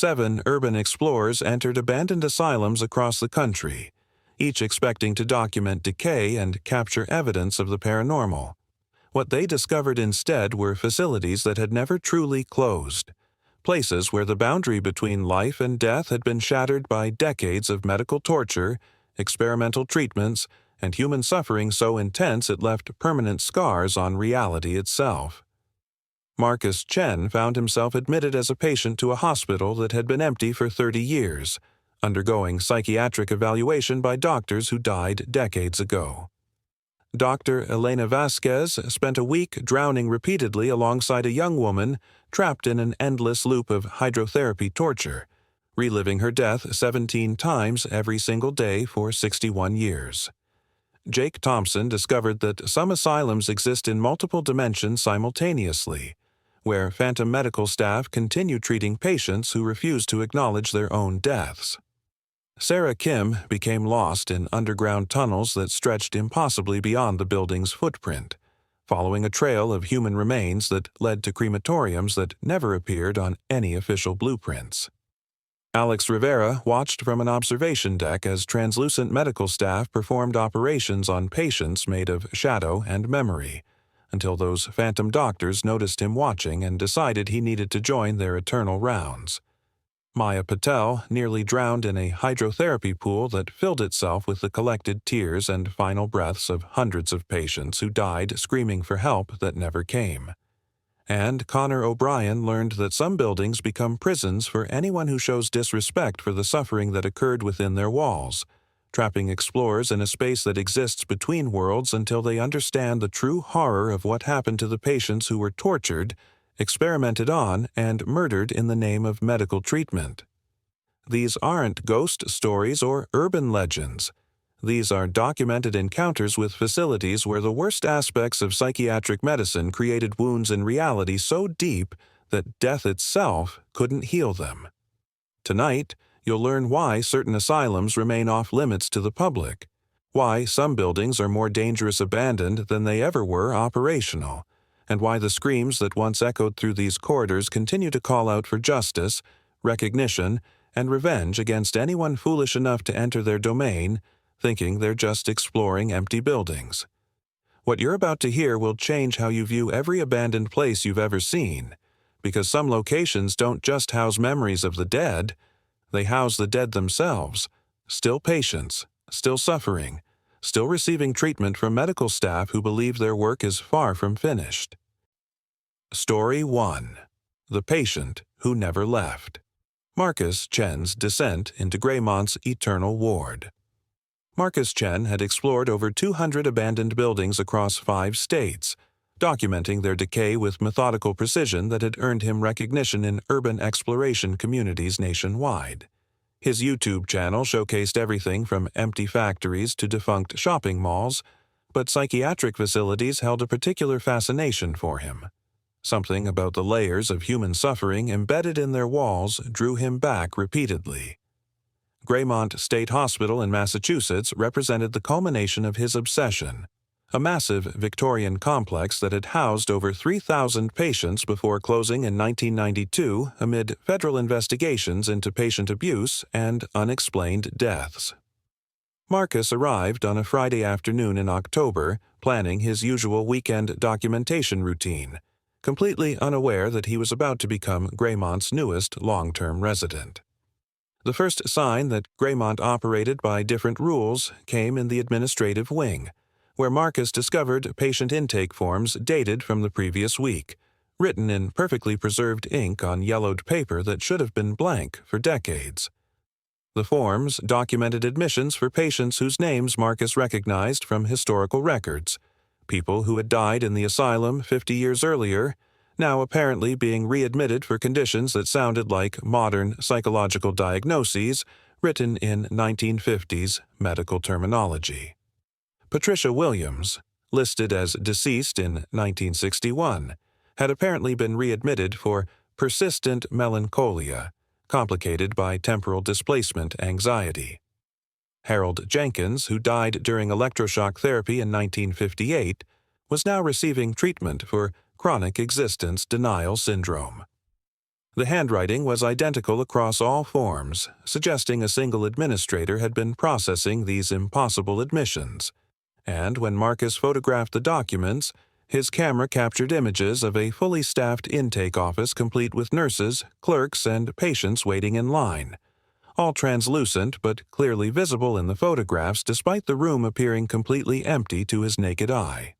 7 urban explorers entered abandoned asylums across the country, each expecting to document decay and capture evidence of the paranormal. What they discovered instead were facilities that had never truly closed, places where the boundary between life and death had been shattered by decades of medical torture, experimental treatments, and human suffering so intense it left permanent scars on reality itself. Marcus Chen found himself admitted as a patient to a hospital that had been empty for 30 years, undergoing psychiatric evaluation by doctors who died decades ago. Dr. Elena Vasquez spent a week drowning repeatedly alongside a young woman trapped in an endless loop of hydrotherapy torture, reliving her death 17 times every single day for 61 years. Jake Thompson discovered that some asylums exist in multiple dimensions simultaneously, where phantom medical staff continue treating patients who refuse to acknowledge their own deaths. Sarah Kim became lost in underground tunnels that stretched impossibly beyond the building's footprint, following a trail of human remains that led to crematoriums that never appeared on any official blueprints. Alex Rivera watched from an observation deck as translucent medical staff performed operations on patients made of shadow and memory, until those phantom doctors noticed him watching and decided he needed to join their eternal rounds. Patel nearly drowned in a hydrotherapy pool that filled itself with the collected tears and final breaths of hundreds of patients who died screaming for help that never came. And Connor O'Brien learned that some buildings become prisons for anyone who shows disrespect for the suffering that occurred within their walls, trapping explorers in a space that exists between worlds until they understand the true horror of what happened to the patients who were tortured, experimented on, and murdered in the name of medical treatment. These aren't ghost stories or urban legends. These are documented encounters with facilities where the worst aspects of psychiatric medicine created wounds in reality so deep that death itself couldn't heal them. Tonight, you'll learn why certain asylums remain off-limits to the public, why some buildings are more dangerous abandoned than they ever were operational, and why the screams that once echoed through these corridors continue to call out for justice, recognition, and revenge against anyone foolish enough to enter their domain, thinking they're just exploring empty buildings. What you're about to hear will change how you view every abandoned place you've ever seen, because some locations don't just house memories of the dead, they house the dead themselves, still patients, still suffering, still receiving treatment from medical staff who believe their work is far from finished. Story 1. The Patient Who Never Left. Marcus Chen's Descent into Greymont's Eternal Ward. Marcus Chen had explored over 200 abandoned buildings across 5 states, documenting their decay with methodical precision that had earned him recognition in urban exploration communities nationwide. His YouTube channel showcased everything from empty factories to defunct shopping malls, but psychiatric facilities held a particular fascination for him. Something about the layers of human suffering embedded in their walls drew him back repeatedly. Greymont State Hospital in Massachusetts represented the culmination of his obsession, a massive Victorian complex that had housed over 3,000 patients before closing in 1992 amid federal investigations into patient abuse and unexplained deaths. Marcus arrived on a Friday afternoon in October, planning his usual weekend documentation routine, completely unaware that he was about to become Greymont's newest long-term resident. The first sign that Greymont operated by different rules came in the administrative wing, where Marcus discovered patient intake forms dated from the previous week, written in perfectly preserved ink on yellowed paper that should have been blank for decades. The forms documented admissions for patients whose names Marcus recognized from historical records, people who had died in the asylum 50 years earlier, now apparently being readmitted for conditions that sounded like modern psychological diagnoses written in 1950s medical terminology. Patricia Williams, listed as deceased in 1961, had apparently been readmitted for persistent melancholia, complicated by temporal displacement anxiety. Harold Jenkins, who died during electroshock therapy in 1958, was now receiving treatment for chronic existence denial syndrome. The handwriting was identical across all forms, suggesting a single administrator had been processing these impossible admissions. And when Marcus photographed the documents, his camera captured images of a fully staffed intake office complete with nurses, clerks, and patients waiting in line, all translucent but clearly visible in the photographs despite the room appearing completely empty to his naked eye.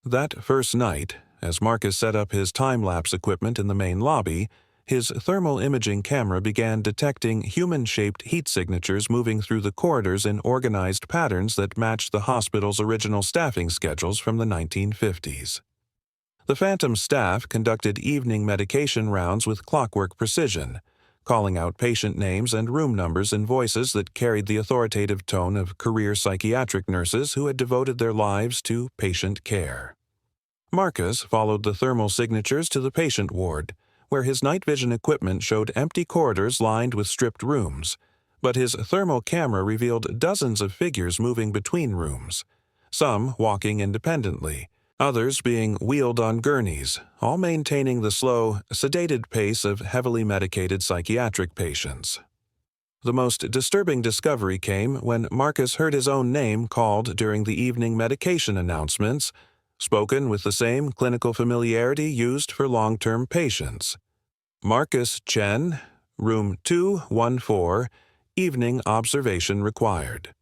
That first night, as Marcus set up his time-lapse equipment in the main lobby, his thermal imaging camera began detecting human-shaped heat signatures moving through the corridors in organized patterns that matched the hospital's original staffing schedules from the 1950s. The Phantom staff conducted evening medication rounds with clockwork precision, calling out patient names and room numbers in voices that carried the authoritative tone of career psychiatric nurses who had devoted their lives to patient care. Marcus followed the thermal signatures to the patient ward, where his night vision equipment showed empty corridors lined with stripped rooms, but his thermal camera revealed dozens of figures moving between rooms, some walking independently, others being wheeled on gurneys, all maintaining the slow, sedated pace of heavily medicated psychiatric patients. The most disturbing discovery came when Marcus heard his own name called during the evening medication announcements, spoken with the same clinical familiarity used for long-term patients. Marcus Chen, room 214, evening observation required.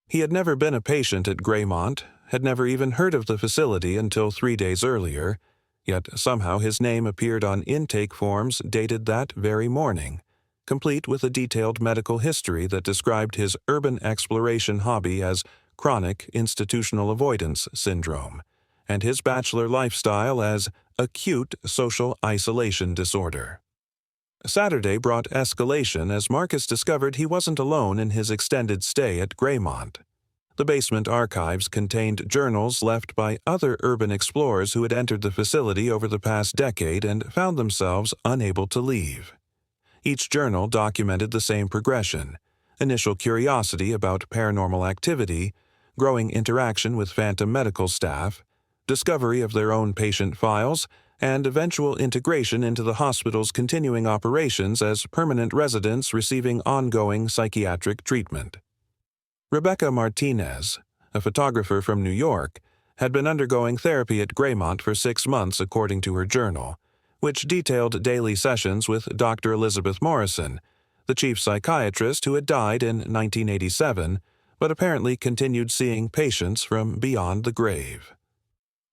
He had never been a patient at Graymont, had never even heard of the facility until 3 days earlier, yet somehow his name appeared on intake forms dated that very morning, complete with a detailed medical history that described his urban exploration hobby as chronic institutional avoidance syndrome, and his bachelor lifestyle as acute social isolation disorder. Saturday brought escalation as Marcus discovered he wasn't alone in his extended stay at Graymont. The basement archives contained journals left by other urban explorers who had entered the facility over the past decade and found themselves unable to leave. Each journal documented the same progression: initial curiosity about paranormal activity, growing interaction with Phantom medical staff, discovery of their own patient files, and eventual integration into the hospital's continuing operations as permanent residents receiving ongoing psychiatric treatment. Rebecca Martinez, a photographer from New York, had been undergoing therapy at Graymont for 6 months according to her journal, which detailed daily sessions with Dr. Elizabeth Morrison, the chief psychiatrist who had died in 1987, but apparently continued seeing patients from beyond the grave.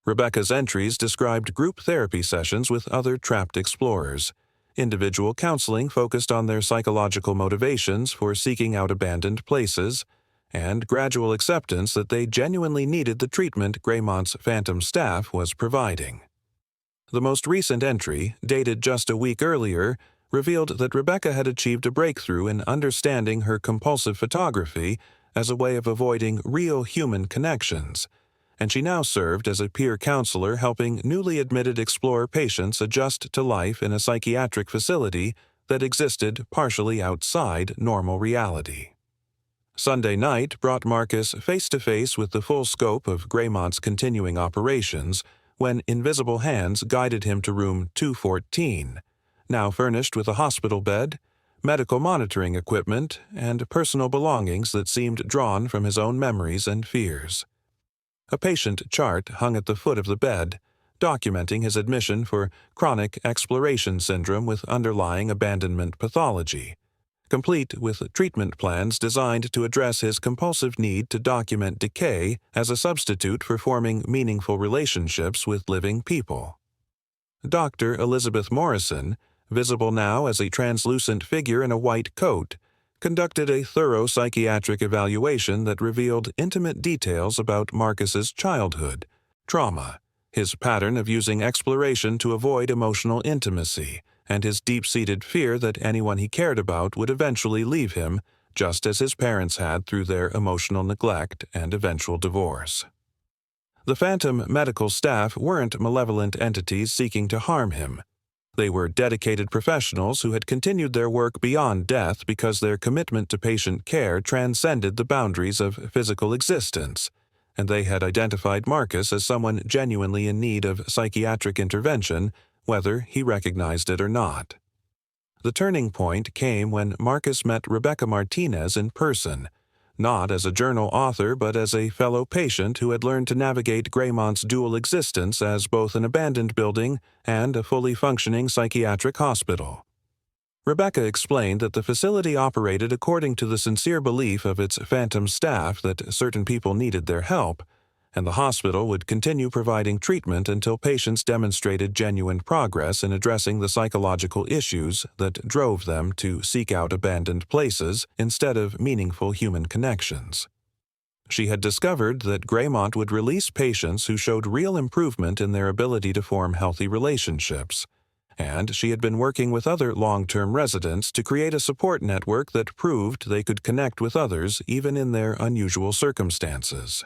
Rebecca's entries described group therapy sessions with other trapped explorers, individual counseling focused on their psychological motivations for seeking out abandoned places, and gradual acceptance that they genuinely needed the treatment Graymont's Phantom staff was providing. The most recent entry, dated just a week earlier, revealed that Rebecca had achieved a breakthrough in understanding her compulsive photography as a way of avoiding real human connections, and she now served as a peer counselor helping newly admitted Explorer patients adjust to life in a psychiatric facility that existed partially outside normal reality. Sunday night brought Marcus face-to-face with the full scope of Graymont's continuing operations when invisible hands guided him to room 214, now furnished with a hospital bed, medical monitoring equipment, and personal belongings that seemed drawn from his own memories and fears. A patient chart hung at the foot of the bed, documenting his admission for chronic exploration syndrome with underlying abandonment pathology, complete with treatment plans designed to address his compulsive need to document decay as a substitute for forming meaningful relationships with living people. Dr. Elizabeth Morrison, visible now as a translucent figure in a white coat, conducted a thorough psychiatric evaluation that revealed intimate details about Marcus's childhood, trauma, his pattern of using exploration to avoid emotional intimacy, and his deep-seated fear that anyone he cared about would eventually leave him, just as his parents had through their emotional neglect and eventual divorce. The Phantom medical staff weren't malevolent entities seeking to harm him. They were dedicated professionals who had continued their work beyond death because their commitment to patient care transcended the boundaries of physical existence, and they had identified Marcus as someone genuinely in need of psychiatric intervention, whether he recognized it or not. The turning point came when Marcus met Rebecca Martinez in person, not as a journal author but as a fellow patient who had learned to navigate Greymont's dual existence as both an abandoned building and a fully functioning psychiatric hospital. Rebecca explained that the facility operated according to the sincere belief of its phantom staff that certain people needed their help, and the hospital would continue providing treatment until patients demonstrated genuine progress in addressing the psychological issues that drove them to seek out abandoned places instead of meaningful human connections. She had discovered that Greymont would release patients who showed real improvement in their ability to form healthy relationships, and she had been working with other long-term residents to create a support network that proved they could connect with others even in their unusual circumstances.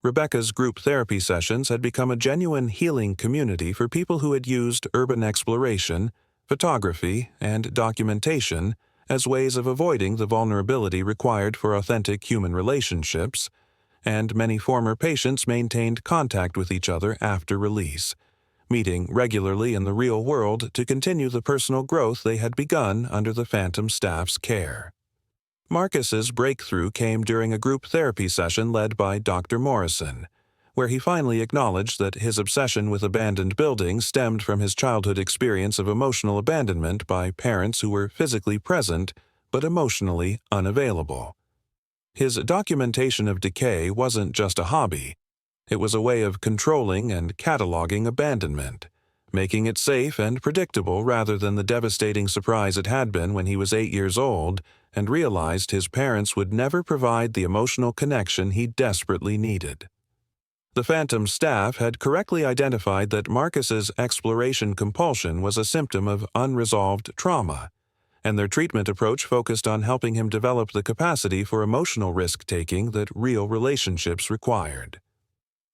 Rebecca's group therapy sessions had become a genuine healing community for people who had used urban exploration, photography, and documentation as ways of avoiding the vulnerability required for authentic human relationships, and many former patients maintained contact with each other after release, meeting regularly in the real world to continue the personal growth they had begun under the Phantom staff's care. Marcus's breakthrough came during a group therapy session led by Dr. Morrison, where he finally acknowledged that his obsession with abandoned buildings stemmed from his childhood experience of emotional abandonment by parents who were physically present but emotionally unavailable. His documentation of decay wasn't just a hobby. It was a way of controlling and cataloging abandonment, making it safe and predictable rather than the devastating surprise it had been when he was 8 years old and realized his parents would never provide the emotional connection he desperately needed. The Phantom staff had correctly identified that Marcus's exploration compulsion was a symptom of unresolved trauma, and their treatment approach focused on helping him develop the capacity for emotional risk-taking that real relationships required.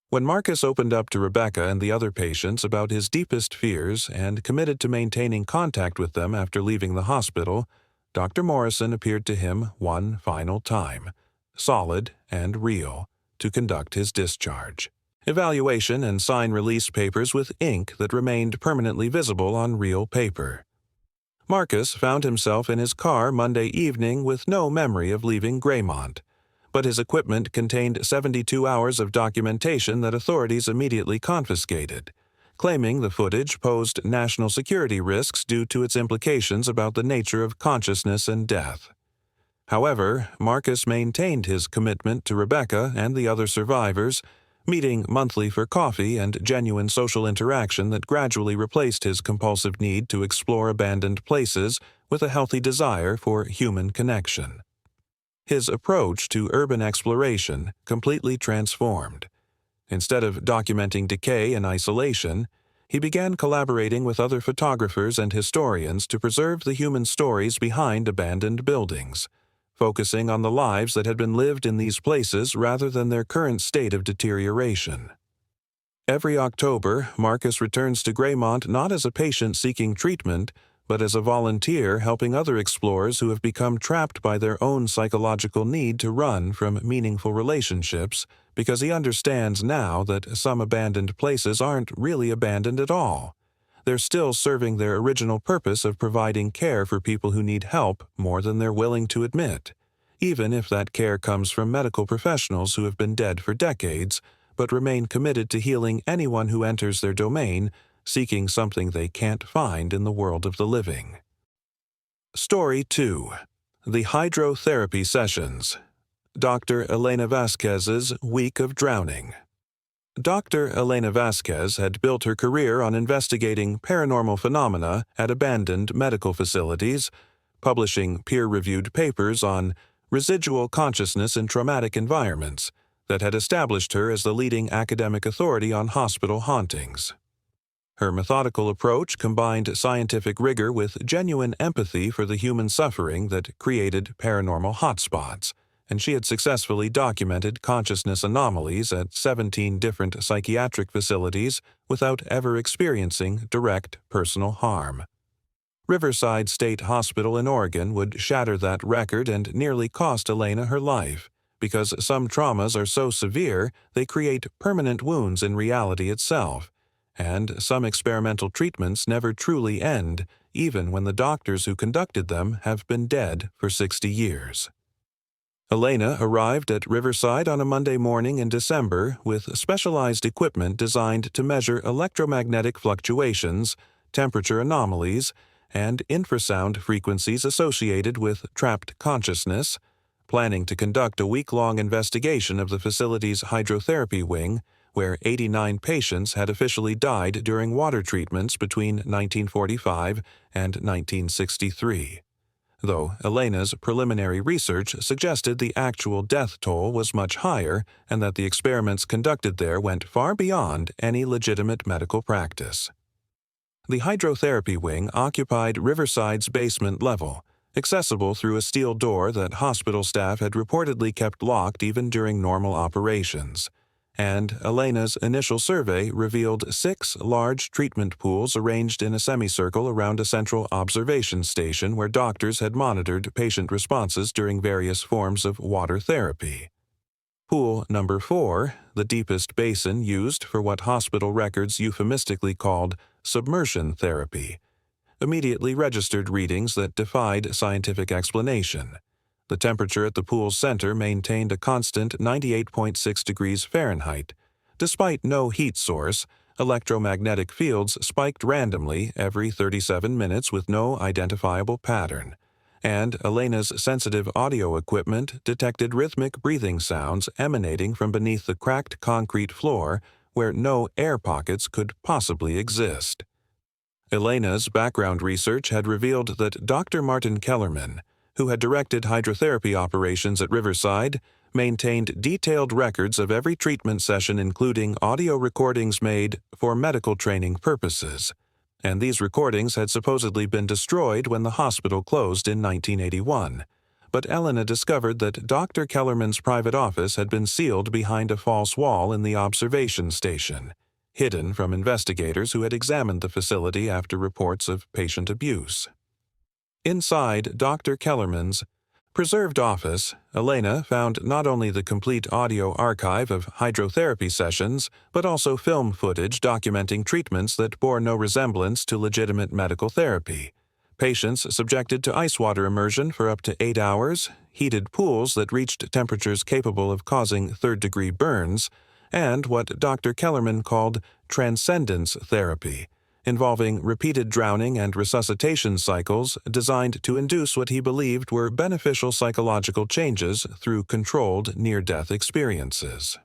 When Marcus opened up to Rebecca and the other patients about his deepest fears and committed to maintaining contact with them after leaving the hospital, Dr. Morrison appeared to him one final time, solid and real, to conduct his discharge, evaluation, and sign release papers with ink that remained permanently visible on real paper. Marcus found himself in his car Monday evening with no memory of leaving Greymont, but his equipment contained 72 hours of documentation that authorities immediately confiscated, claiming the footage posed national security risks due to its implications about the nature of consciousness and death. However, Marcus maintained his commitment to Rebecca and the other survivors, meeting monthly for coffee and genuine social interaction that gradually replaced his compulsive need to explore abandoned places with a healthy desire for human connection. His approach to urban exploration completely transformed. Instead of documenting decay in isolation, he began collaborating with other photographers and historians to preserve the human stories behind abandoned buildings, focusing on the lives that had been lived in these places rather than their current state of deterioration. Every October, Marcus returns to Greymont not as a patient seeking treatment, but as a volunteer helping other explorers who have become trapped by their own psychological need to run from meaningful relationships, because he understands now that some abandoned places aren't really abandoned at all. They're still serving their original purpose of providing care for people who need help more than they're willing to admit, even if that care comes from medical professionals who have been dead for decades, but remain committed to healing anyone who enters their domain, seeking something they can't find in the world of the living. Story 2. The Hydrotherapy Sessions. Dr. Elena Vasquez's Week of Drowning. Dr. Elena Vasquez had built her career on investigating paranormal phenomena at abandoned medical facilities, publishing peer-reviewed papers on residual consciousness in traumatic environments that had established her as the leading academic authority on hospital hauntings. Her methodical approach combined scientific rigor with genuine empathy for the human suffering that created paranormal hotspots, and she had successfully documented consciousness anomalies at 17 different psychiatric facilities without ever experiencing direct personal harm. Riverside State Hospital in Oregon would shatter that record and nearly cost Elena her life, because some traumas are so severe they create permanent wounds in reality itself, and some experimental treatments never truly end, even when the doctors who conducted them have been dead for 60 years. Elena arrived at Riverside on a Monday morning in December with specialized equipment designed to measure electromagnetic fluctuations, temperature anomalies, and infrasound frequencies associated with trapped consciousness, planning to conduct a week-long investigation of the facility's hydrotherapy wing, where 89 patients had officially died during water treatments between 1945 and 1963. Though Elena's preliminary research suggested the actual death toll was much higher and that the experiments conducted there went far beyond any legitimate medical practice. The hydrotherapy wing occupied Riverside's basement level, accessible through a steel door that hospital staff had reportedly kept locked even during normal operations. And Elena's initial survey revealed 6 large treatment pools arranged in a semicircle around a central observation station where doctors had monitored patient responses during various forms of water therapy. Pool number 4, the deepest basin used for what hospital records euphemistically called submersion therapy, immediately registered readings that defied scientific explanation. The temperature at the pool's center maintained a constant 98.6 degrees Fahrenheit. Despite no heat source, electromagnetic fields spiked randomly every 37 minutes with no identifiable pattern, and Elena's sensitive audio equipment detected rhythmic breathing sounds emanating from beneath the cracked concrete floor where no air pockets could possibly exist. Elena's background research had revealed that Dr. Martin Kellerman, who had directed hydrotherapy operations at Riverside, maintained detailed records of every treatment session including audio recordings made for medical training purposes, and these recordings had supposedly been destroyed when the hospital closed in 1981. But Elena discovered that Dr. Kellerman's private office had been sealed behind a false wall in the observation station, hidden from investigators who had examined the facility after reports of patient abuse. Inside Dr. Kellerman's preserved office, Elena found not only the complete audio archive of hydrotherapy sessions, but also film footage documenting treatments that bore no resemblance to legitimate medical therapy. Patients subjected to ice water immersion for up to 8 hours, heated pools that reached temperatures capable of causing third-degree burns, and what Dr. Kellerman called transcendence therapy, involving repeated drowning and resuscitation cycles designed to induce what he believed were beneficial psychological changes through controlled near-death experiences.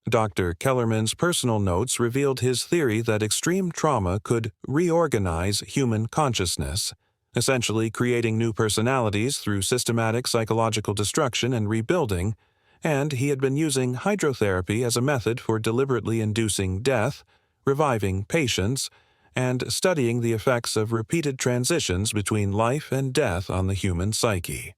Dr. Kellerman's personal notes revealed his theory that extreme trauma could reorganize human consciousness, essentially creating new personalities through systematic psychological destruction and rebuilding, and he had been using hydrotherapy as a method for deliberately inducing death, reviving patients, and studying the effects of repeated transitions between life and death on the human psyche.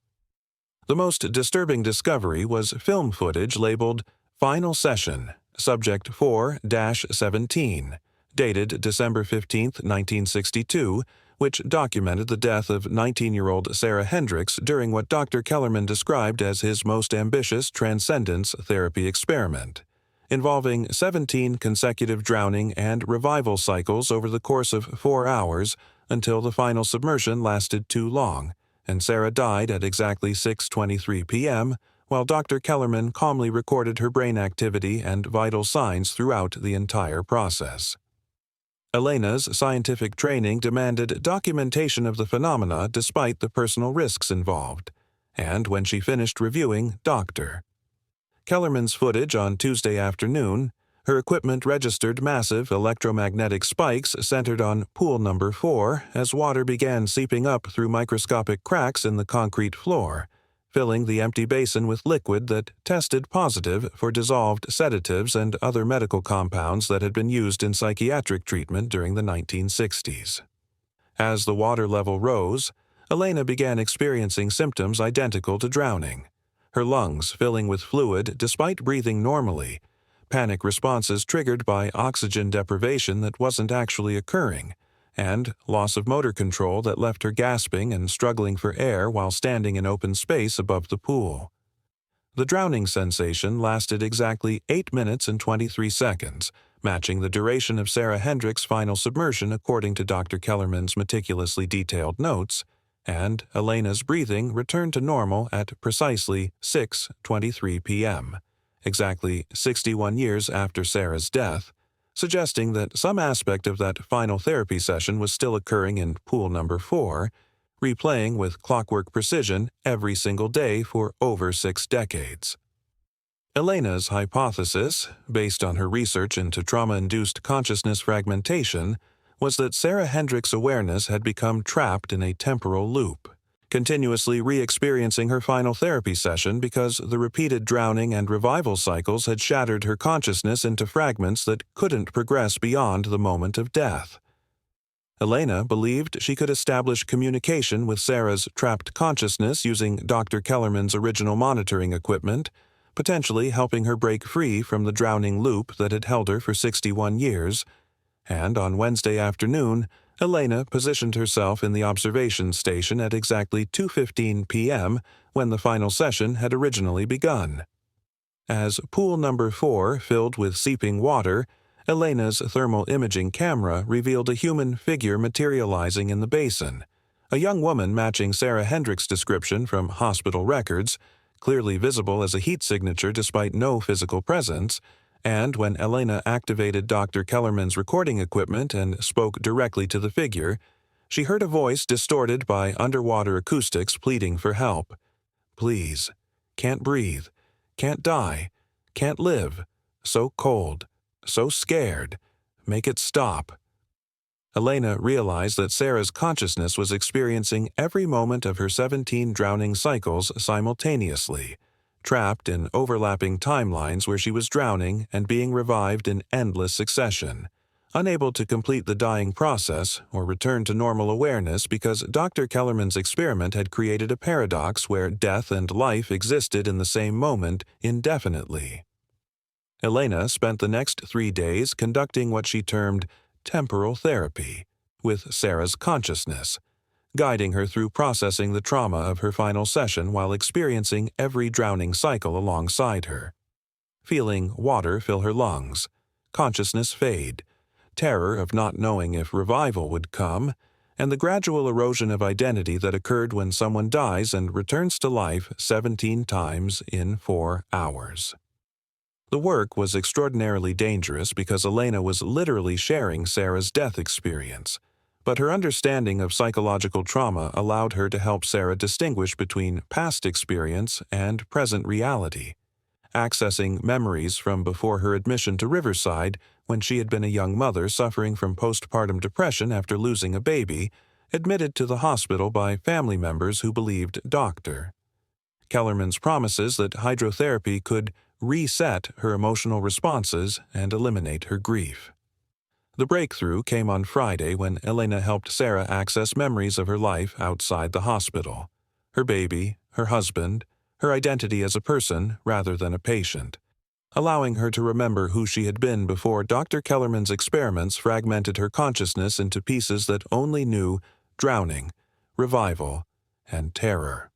The most disturbing discovery was film footage labeled Final Session, Subject 4-17, dated December 15, 1962, which documented the death of 19-year-old Sarah Hendricks during what Dr. Kellerman described as his most ambitious transcendence therapy experiment, involving 17 consecutive drowning and revival cycles over the course of 4 hours until the final submersion lasted too long, and Sarah died at exactly 6:23 p.m., while Dr. Kellerman calmly recorded her brain activity and vital signs throughout the entire process. Elena's scientific training demanded documentation of the phenomena despite the personal risks involved, and when she finished reviewing Dr. Kellerman's footage on Tuesday afternoon, her equipment registered massive electromagnetic spikes centered on pool number 4 as water began seeping up through microscopic cracks in the concrete floor, filling the empty basin with liquid that tested positive for dissolved sedatives and other medical compounds that had been used in psychiatric treatment during the 1960s. As the water level rose, Elena began experiencing symptoms identical to drowning, her lungs filling with fluid despite breathing normally, panic responses triggered by oxygen deprivation that wasn't actually occurring, and loss of motor control that left her gasping and struggling for air while standing in open space above the pool. The drowning sensation lasted exactly 8 minutes and 23 seconds, matching the duration of Sarah Hendricks' final submersion according to Dr. Kellerman's meticulously detailed notes, and Elena's breathing returned to normal at precisely 6:23 p.m., exactly 61 years after Sarah's death, suggesting that some aspect of that final therapy session was still occurring in pool number 4, replaying with clockwork precision every single day for over 6 decades. Elena's hypothesis, based on her research into trauma-induced consciousness fragmentation, was that Sarah Hendricks' awareness had become trapped in a temporal loop, continuously re-experiencing her final therapy session because the repeated drowning and revival cycles had shattered her consciousness into fragments that couldn't progress beyond the moment of death. Elena believed she could establish communication with Sarah's trapped consciousness using Dr. Kellerman's original monitoring equipment, potentially helping her break free from the drowning loop that had held her for 61 years, and on Wednesday afternoon, Elena positioned herself in the observation station at exactly 2:15 p.m. when the final session had originally begun. As pool number 4 filled with seeping water, Elena's thermal imaging camera revealed a human figure materializing in the basin, a young woman matching Sarah Hendricks' description from hospital records, clearly visible as a heat signature despite no physical presence, and when Elena activated Dr. Kellerman's recording equipment and spoke directly to the figure, she heard a voice distorted by underwater acoustics pleading for help. "Please. Can't breathe. Can't die. Can't live. So cold. So scared. Make it stop." Elena realized that Sarah's consciousness was experiencing every moment of her 17 drowning cycles simultaneously, trapped in overlapping timelines where she was drowning and being revived in endless succession, unable to complete the dying process or return to normal awareness because Dr. Kellerman's experiment had created a paradox where death and life existed in the same moment indefinitely. Elena spent the next 3 days conducting what she termed temporal therapy with Sarah's consciousness, guiding her through processing the trauma of her final session while experiencing every drowning cycle alongside her. Feeling water fill her lungs, consciousness fade, terror of not knowing if revival would come, and the gradual erosion of identity that occurred when someone dies and returns to life 17 times in 4 hours. The work was extraordinarily dangerous because Elena was literally sharing Sarah's death experience, but her understanding of psychological trauma allowed her to help Sarah distinguish between past experience and present reality, accessing memories from before her admission to Riverside when she had been a young mother suffering from postpartum depression after losing a baby, admitted to the hospital by family members who believed Dr. Kellerman's promises that hydrotherapy could reset her emotional responses and eliminate her grief. The breakthrough came on Friday when Elena helped Sarah access memories of her life outside the hospital, her baby, her husband, her identity as a person rather than a patient, allowing her to remember who she had been before Dr. Kellerman's experiments fragmented her consciousness into pieces that only knew drowning, revival, and terror.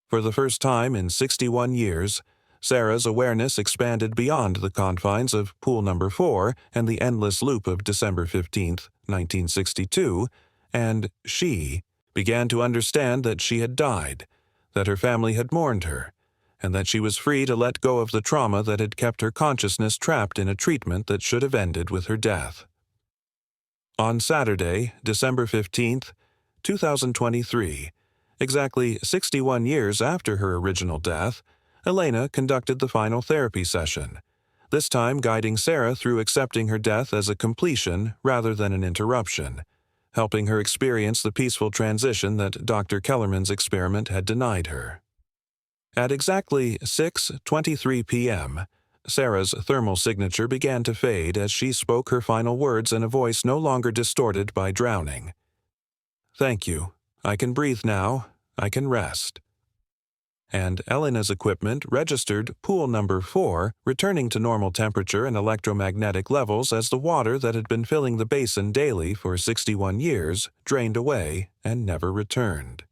For the first time in 61 years, Sarah's awareness expanded beyond the confines of pool number 4 and the endless loop of December 15, 1962, and she began to understand that she had died, that her family had mourned her, and that she was free to let go of the trauma that had kept her consciousness trapped in a treatment that should have ended with her death. On Saturday, December 15, 2023, exactly 61 years after her original death, Elena conducted the final therapy session, this time guiding Sarah through accepting her death as a completion rather than an interruption, helping her experience the peaceful transition that Dr. Kellerman's experiment had denied her. At exactly 6:23 p.m., Sarah's thermal signature began to fade as she spoke her final words in a voice no longer distorted by drowning. "Thank you. I can breathe now. I can rest." And Elena's equipment registered pool number 4, returning to normal temperature and electromagnetic levels as the water that had been filling the basin daily for 61 years drained away and never returned.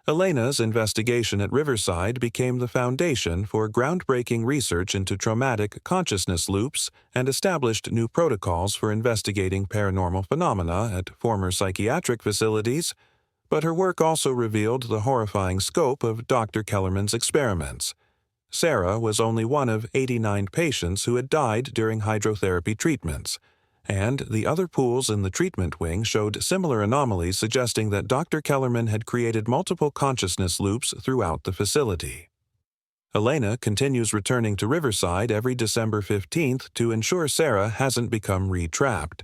Elena's investigation at Riverside became the foundation for groundbreaking research into traumatic consciousness loops and established new protocols for investigating paranormal phenomena at former psychiatric facilities, but her work also revealed the horrifying scope of Dr. Kellerman's experiments. Sarah was only one of 89 patients who had died during hydrotherapy treatments, and the other pools in the treatment wing showed similar anomalies suggesting that Dr. Kellerman had created multiple consciousness loops throughout the facility. Elena continues returning to Riverside every December 15th to ensure Sarah hasn't become re-trapped.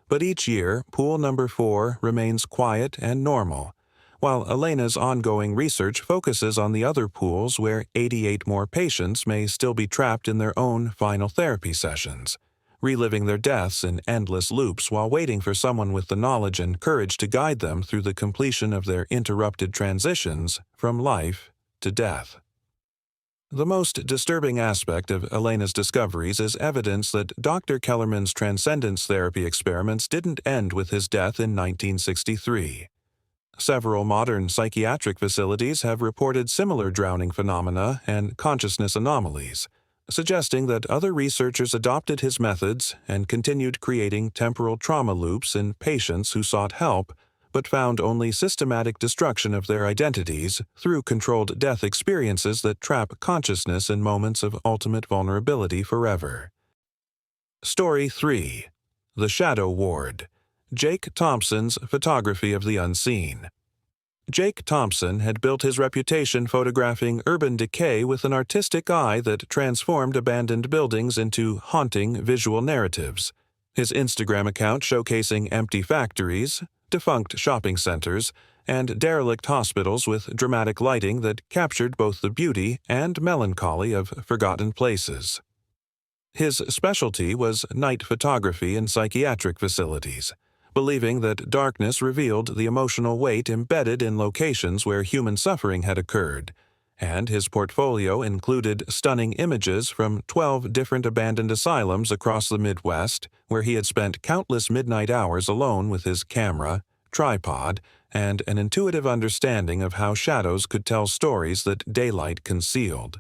But each year, pool number 4 remains quiet and normal, while Elena's ongoing research focuses on the other pools where 88 more patients may still be trapped in their own final therapy sessions, reliving their deaths in endless loops while waiting for someone with the knowledge and courage to guide them through the completion of their interrupted transitions from life to death. The most disturbing aspect of Elena's discoveries is evidence that Dr. Kellerman's transcendence therapy experiments didn't end with his death in 1963. Several modern psychiatric facilities have reported similar drowning phenomena and consciousness anomalies, suggesting that other researchers adopted his methods and continued creating temporal trauma loops in patients who sought help but found only systematic destruction of their identities through controlled death experiences that trap consciousness in moments of ultimate vulnerability forever. Story 3. The Shadow Ward. Jake Thompson's Photography of the Unseen. Jake Thompson had built his reputation photographing urban decay with an artistic eye that transformed abandoned buildings into haunting visual narratives. His Instagram account showcasing empty factories, defunct shopping centers, and derelict hospitals with dramatic lighting that captured both the beauty and melancholy of forgotten places. His specialty was night photography in psychiatric facilities, believing that darkness revealed the emotional weight embedded in locations where human suffering had occurred, and his portfolio included stunning images from 12 different abandoned asylums across the Midwest, where he had spent countless midnight hours alone with his camera, tripod, and an intuitive understanding of how shadows could tell stories that daylight concealed.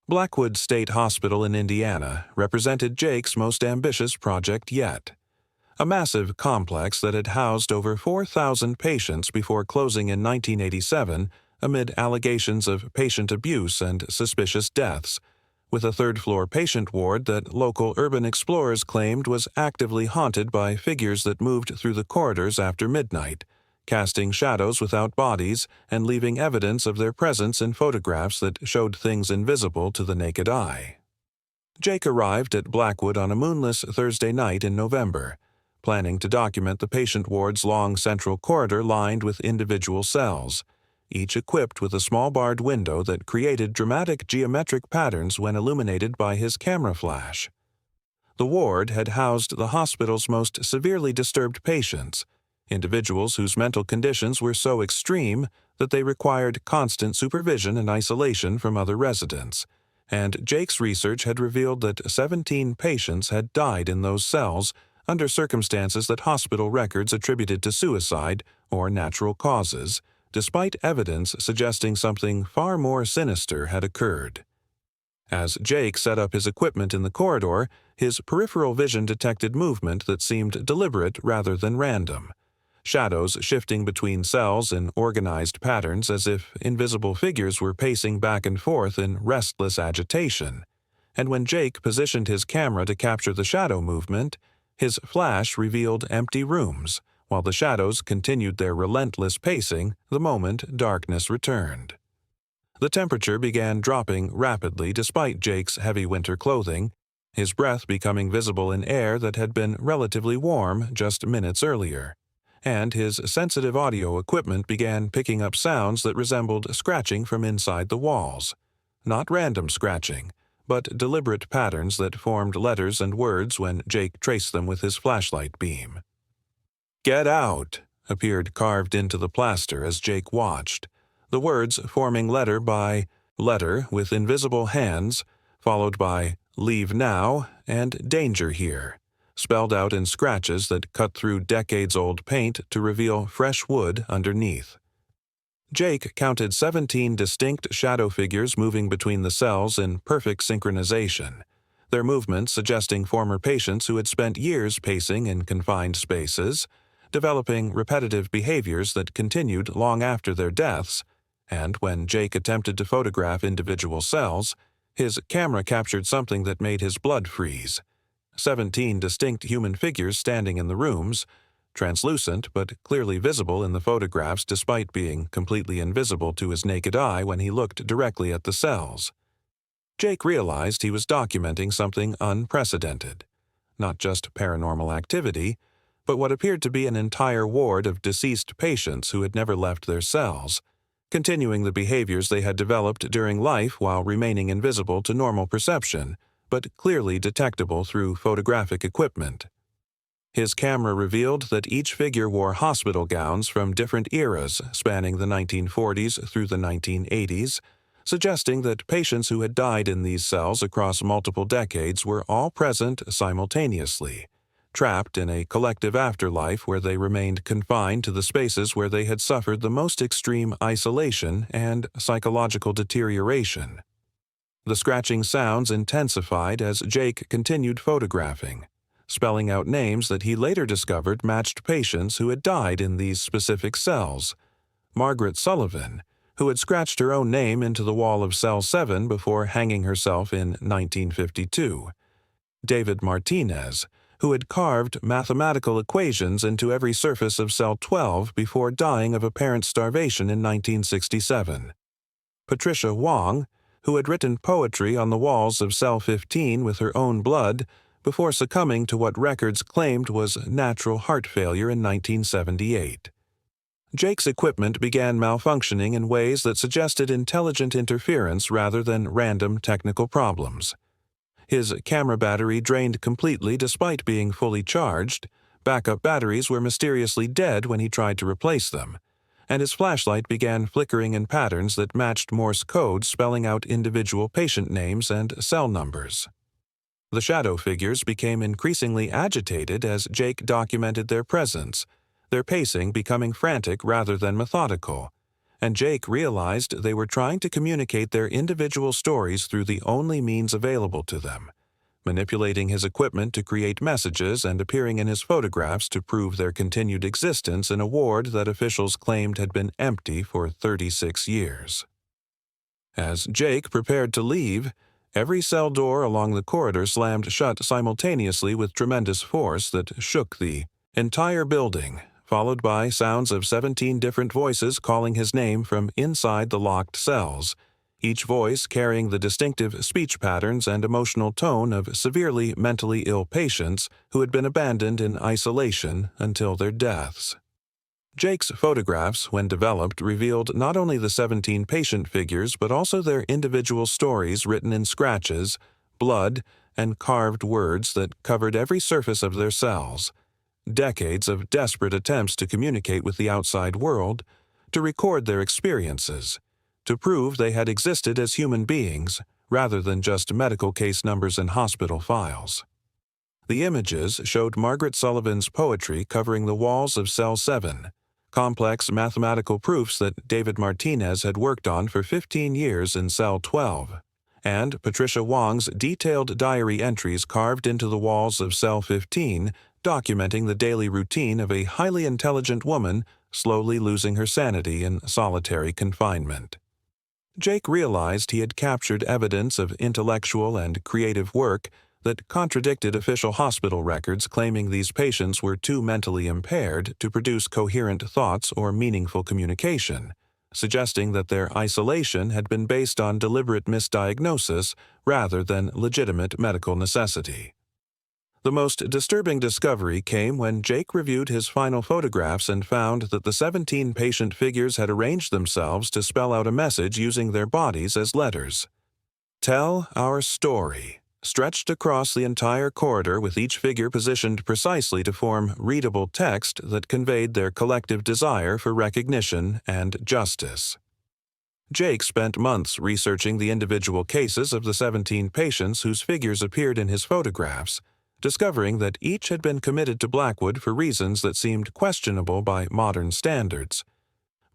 Blackwood State Hospital in Indiana represented Jake's most ambitious project yet. A massive complex that had housed over 4,000 patients before closing in 1987 amid allegations of patient abuse and suspicious deaths, with a third-floor patient ward that local urban explorers claimed was actively haunted by figures that moved through the corridors after midnight, casting shadows without bodies and leaving evidence of their presence in photographs that showed things invisible to the naked eye. Jake arrived at Blackwood on a moonless Thursday night in November, planning to document the patient ward's long central corridor lined with individual cells, each equipped with a small barred window that created dramatic geometric patterns when illuminated by his camera flash. The ward had housed the hospital's most severely disturbed patients, individuals whose mental conditions were so extreme that they required constant supervision and isolation from other residents, and Jake's research had revealed that 17 patients had died in those cells under circumstances that hospital records attributed to suicide or natural causes, despite evidence suggesting something far more sinister had occurred. As Jake set up his equipment in the corridor, his peripheral vision detected movement that seemed deliberate rather than random, shadows shifting between cells in organized patterns as if invisible figures were pacing back and forth in restless agitation. And when Jake positioned his camera to capture the shadow movement, his flash revealed empty rooms, while the shadows continued their relentless pacing the moment darkness returned. The temperature began dropping rapidly despite Jake's heavy winter clothing, his breath becoming visible in air that had been relatively warm just minutes earlier, and his sensitive audio equipment began picking up sounds that resembled scratching from inside the walls. Not random scratching, but deliberate patterns that formed letters and words when Jake traced them with his flashlight beam. "Get out!" appeared carved into the plaster as Jake watched, the words forming letter by letter with invisible hands, followed by "Leave now" and "Danger here," spelled out in scratches that cut through decades-old paint to reveal fresh wood underneath. Jake counted 17 distinct shadow figures moving between the cells in perfect synchronization, their movements suggesting former patients who had spent years pacing in confined spaces, developing repetitive behaviors that continued long after their deaths, and when Jake attempted to photograph individual cells, his camera captured something that made his blood freeze. 17 distinct human figures standing in the rooms, translucent but clearly visible in the photographs despite being completely invisible to his naked eye when he looked directly at the cells. Jake realized he was documenting something unprecedented. Not just paranormal activity, but what appeared to be an entire ward of deceased patients who had never left their cells, continuing the behaviors they had developed during life while remaining invisible to normal perception, but clearly detectable through photographic equipment. His camera revealed that each figure wore hospital gowns from different eras spanning the 1940s through the 1980s, suggesting that patients who had died in these cells across multiple decades were all present simultaneously, trapped in a collective afterlife where they remained confined to the spaces where they had suffered the most extreme isolation and psychological deterioration. The scratching sounds intensified as Jake continued photographing, spelling out names that he later discovered matched patients who had died in these specific cells. Margaret Sullivan, who had scratched her own name into the wall of Cell 7 before hanging herself in 1952. David Martinez, who had carved mathematical equations into every surface of Cell 12 before dying of apparent starvation in 1967. Patricia Wong, who had written poetry on the walls of Cell 15 with her own blood before succumbing to what records claimed was natural heart failure in 1978. Jake's equipment began malfunctioning in ways that suggested intelligent interference rather than random technical problems. His camera battery drained completely despite being fully charged, backup batteries were mysteriously dead when he tried to replace them, and his flashlight began flickering in patterns that matched Morse code spelling out individual patient names and cell numbers. The shadow figures became increasingly agitated as Jake documented their presence, their pacing becoming frantic rather than methodical, and Jake realized they were trying to communicate their individual stories through the only means available to them, manipulating his equipment to create messages and appearing in his photographs to prove their continued existence in a ward that officials claimed had been empty for 36 years. As Jake prepared to leave, every cell door along the corridor slammed shut simultaneously with tremendous force that shook the entire building, followed by sounds of 17 different voices calling his name from inside the locked cells, each voice carrying the distinctive speech patterns and emotional tone of severely mentally ill patients who had been abandoned in isolation until their deaths. Jake's photographs, when developed, revealed not only the 17 patient figures but also their individual stories written in scratches, blood, and carved words that covered every surface of their cells. Decades of desperate attempts to communicate with the outside world, to record their experiences, to prove they had existed as human beings rather than just medical case numbers and hospital files. The images showed Margaret Sullivan's poetry covering the walls of Cell 7, complex mathematical proofs that David Martinez had worked on for 15 years in Cell 12, and Patricia Wong's detailed diary entries carved into the walls of Cell 15, documenting the daily routine of a highly intelligent woman slowly losing her sanity in solitary confinement. Jake realized he had captured evidence of intellectual and creative work that contradicted official hospital records claiming these patients were too mentally impaired to produce coherent thoughts or meaningful communication, suggesting that their isolation had been based on deliberate misdiagnosis rather than legitimate medical necessity. The most disturbing discovery came when Jake reviewed his final photographs and found that the 17 patient figures had arranged themselves to spell out a message using their bodies as letters. "Tell our story," stretched across the entire corridor with each figure positioned precisely to form readable text that conveyed their collective desire for recognition and justice. Jake spent months researching the individual cases of the 17 patients whose figures appeared in his photographs, discovering that each had been committed to Blackwood for reasons that seemed questionable by modern standards.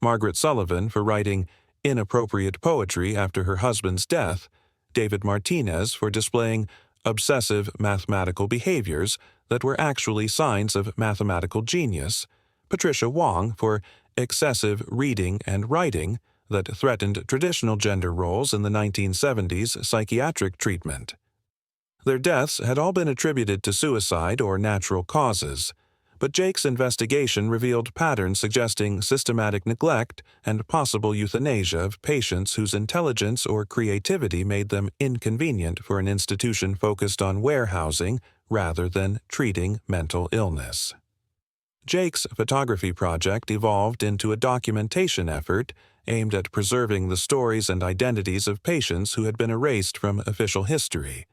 Margaret Sullivan for writing inappropriate poetry after her husband's death, David Martinez for displaying obsessive mathematical behaviors that were actually signs of mathematical genius, Patricia Wong for excessive reading and writing that threatened traditional gender roles in the 1970s psychiatric treatment. Their deaths had all been attributed to suicide or natural causes, but Jake's investigation revealed patterns suggesting systematic neglect and possible euthanasia of patients whose intelligence or creativity made them inconvenient for an institution focused on warehousing rather than treating mental illness. Jake's photography project evolved into a documentation effort aimed at preserving the stories and identities of patients who had been erased from official history,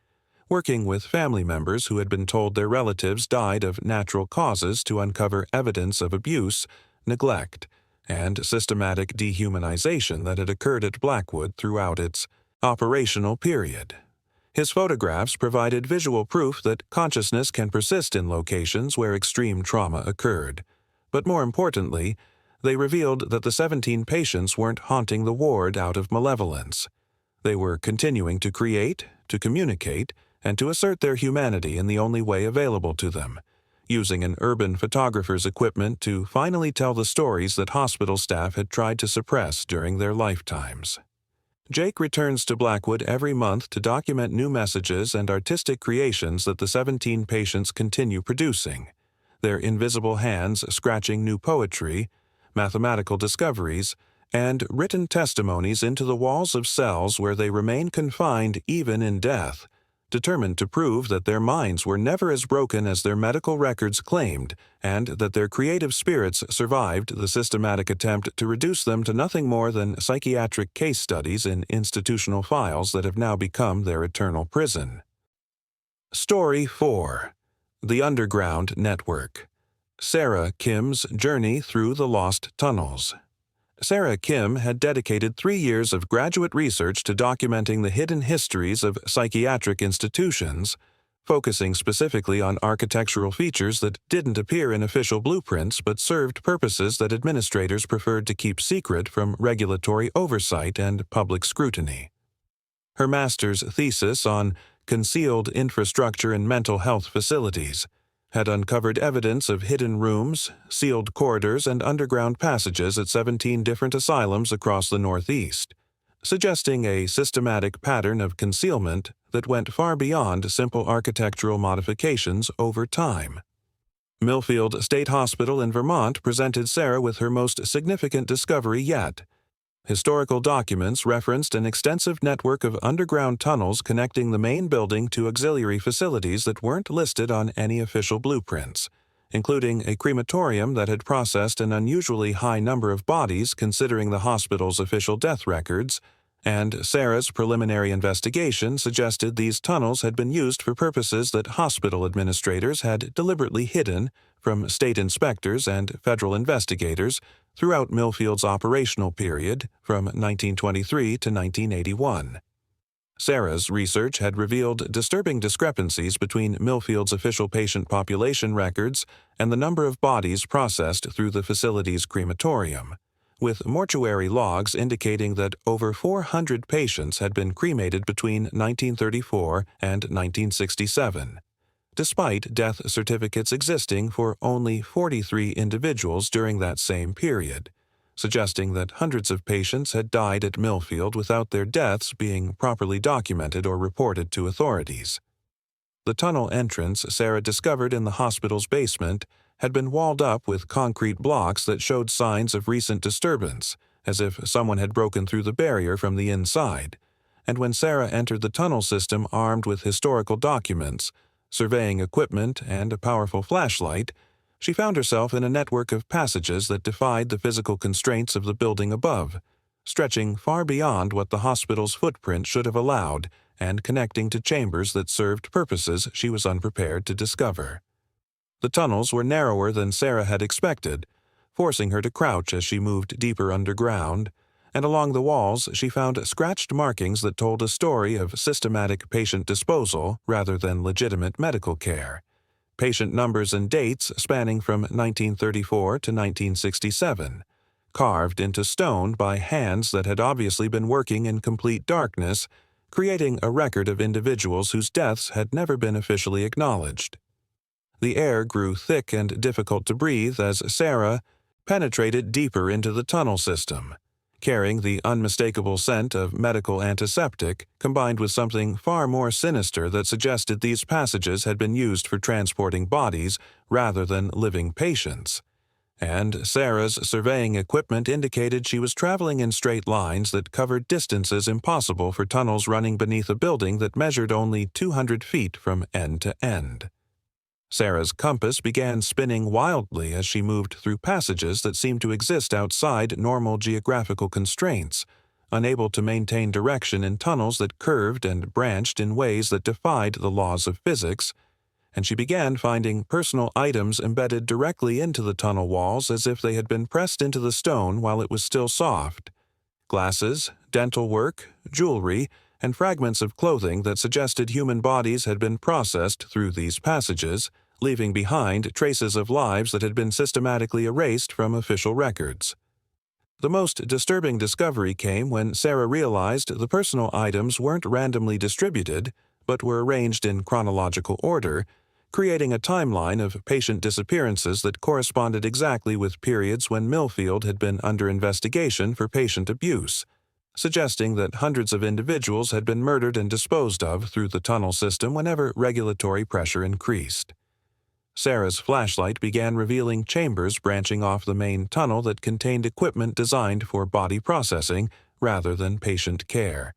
working with family members who had been told their relatives died of natural causes to uncover evidence of abuse, neglect, and systematic dehumanization that had occurred at Blackwood throughout its operational period. His photographs provided visual proof that consciousness can persist in locations where extreme trauma occurred, but more importantly, they revealed that the 17 patients weren't haunting the ward out of malevolence. They were continuing to create, to communicate, and to assert their humanity in the only way available to them, using an urban photographer's equipment to finally tell the stories that hospital staff had tried to suppress during their lifetimes. Jake returns to Blackwood every month to document new messages and artistic creations that the 17 patients continue producing, their invisible hands scratching new poetry, mathematical discoveries, and written testimonies into the walls of cells where they remain confined even in death, determined to prove that their minds were never as broken as their medical records claimed, and that their creative spirits survived the systematic attempt to reduce them to nothing more than psychiatric case studies in institutional files that have now become their eternal prison. Story 4. The Underground Network. Sarah Kim's Journey Through the Lost Tunnels. Sarah Kim had dedicated 3 years of graduate research to documenting the hidden histories of psychiatric institutions, focusing specifically on architectural features that didn't appear in official blueprints but served purposes that administrators preferred to keep secret from regulatory oversight and public scrutiny. Her master's thesis on concealed infrastructure in mental health facilities had uncovered evidence of hidden rooms, sealed corridors, and underground passages at 17 different asylums across the Northeast, suggesting a systematic pattern of concealment that went far beyond simple architectural modifications over time. Millfield State Hospital in Vermont presented Sarah with her most significant discovery yet. Historical documents referenced an extensive network of underground tunnels connecting the main building to auxiliary facilities that weren't listed on any official blueprints, including a crematorium that had processed an unusually high number of bodies considering the hospital's official death records, and Sarah's preliminary investigation suggested these tunnels had been used for purposes that hospital administrators had deliberately hidden from state inspectors and federal investigators throughout Millfield's operational period from 1923 to 1981. Sarah's research had revealed disturbing discrepancies between Millfield's official patient population records and the number of bodies processed through the facility's crematorium, with mortuary logs indicating that over 400 patients had been cremated between 1934 and 1967, despite death certificates existing for only 43 individuals during that same period, suggesting that hundreds of patients had died at Millfield without their deaths being properly documented or reported to authorities. The tunnel entrance Sarah discovered in the hospital's basement had been walled up with concrete blocks that showed signs of recent disturbance, as if someone had broken through the barrier from the inside, and when Sarah entered the tunnel system armed with historical documents, surveying equipment, and a powerful flashlight, she found herself in a network of passages that defied the physical constraints of the building above, stretching far beyond what the hospital's footprint should have allowed and connecting to chambers that served purposes she was unprepared to discover. The tunnels were narrower than Sarah had expected, forcing her to crouch as she moved deeper underground, and along the walls she found scratched markings that told a story of systematic patient disposal rather than legitimate medical care, patient numbers and dates spanning from 1934 to 1967, carved into stone by hands that had obviously been working in complete darkness, creating a record of individuals whose deaths had never been officially acknowledged. The air grew thick and difficult to breathe as Sarah penetrated deeper into the tunnel system, carrying the unmistakable scent of medical antiseptic combined with something far more sinister that suggested these passages had been used for transporting bodies rather than living patients. And Sarah's surveying equipment indicated she was traveling in straight lines that covered distances impossible for tunnels running beneath a building that measured only 200 feet from end to end. Sarah's compass began spinning wildly as she moved through passages that seemed to exist outside normal geographical constraints, unable to maintain direction in tunnels that curved and branched in ways that defied the laws of physics, and she began finding personal items embedded directly into the tunnel walls as if they had been pressed into the stone while it was still soft. Glasses, dental work, jewelry, and fragments of clothing that suggested human bodies had been processed through these passages, leaving behind traces of lives that had been systematically erased from official records. The most disturbing discovery came when Sarah realized the personal items weren't randomly distributed, but were arranged in chronological order, creating a timeline of patient disappearances that corresponded exactly with periods when Millfield had been under investigation for patient abuse, suggesting that hundreds of individuals had been murdered and disposed of through the tunnel system whenever regulatory pressure increased. Sarah's flashlight began revealing chambers branching off the main tunnel that contained equipment designed for body processing rather than patient care.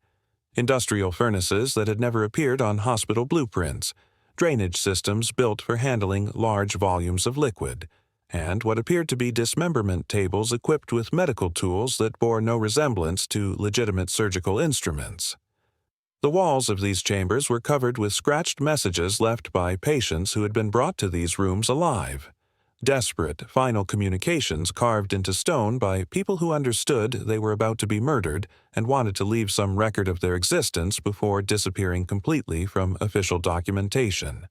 Industrial furnaces that had never appeared on hospital blueprints, drainage systems built for handling large volumes of liquid, and what appeared to be dismemberment tables equipped with medical tools that bore no resemblance to legitimate surgical instruments. The walls of these chambers were covered with scratched messages left by patients who had been brought to these rooms alive. Desperate, final communications carved into stone by people who understood they were about to be murdered and wanted to leave some record of their existence before disappearing completely from official documentation.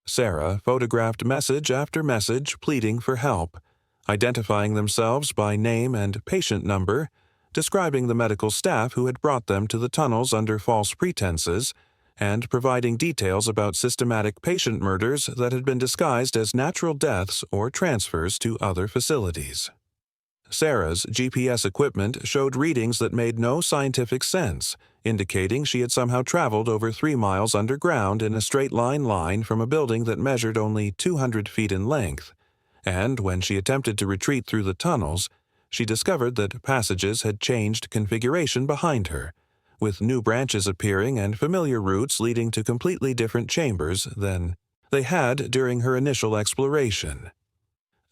Sarah photographed message after message pleading for help, identifying themselves by name and patient number, describing the medical staff who had brought them to the tunnels under false pretenses, and providing details about systematic patient murders that had been disguised as natural deaths or transfers to other facilities. Sarah's GPS equipment showed readings that made no scientific sense, indicating she had somehow traveled over 3 miles underground in a straight-line from a building that measured only 200 feet in length, and when she attempted to retreat through the tunnels, she discovered that passages had changed configuration behind her, with new branches appearing and familiar routes leading to completely different chambers than they had during her initial exploration.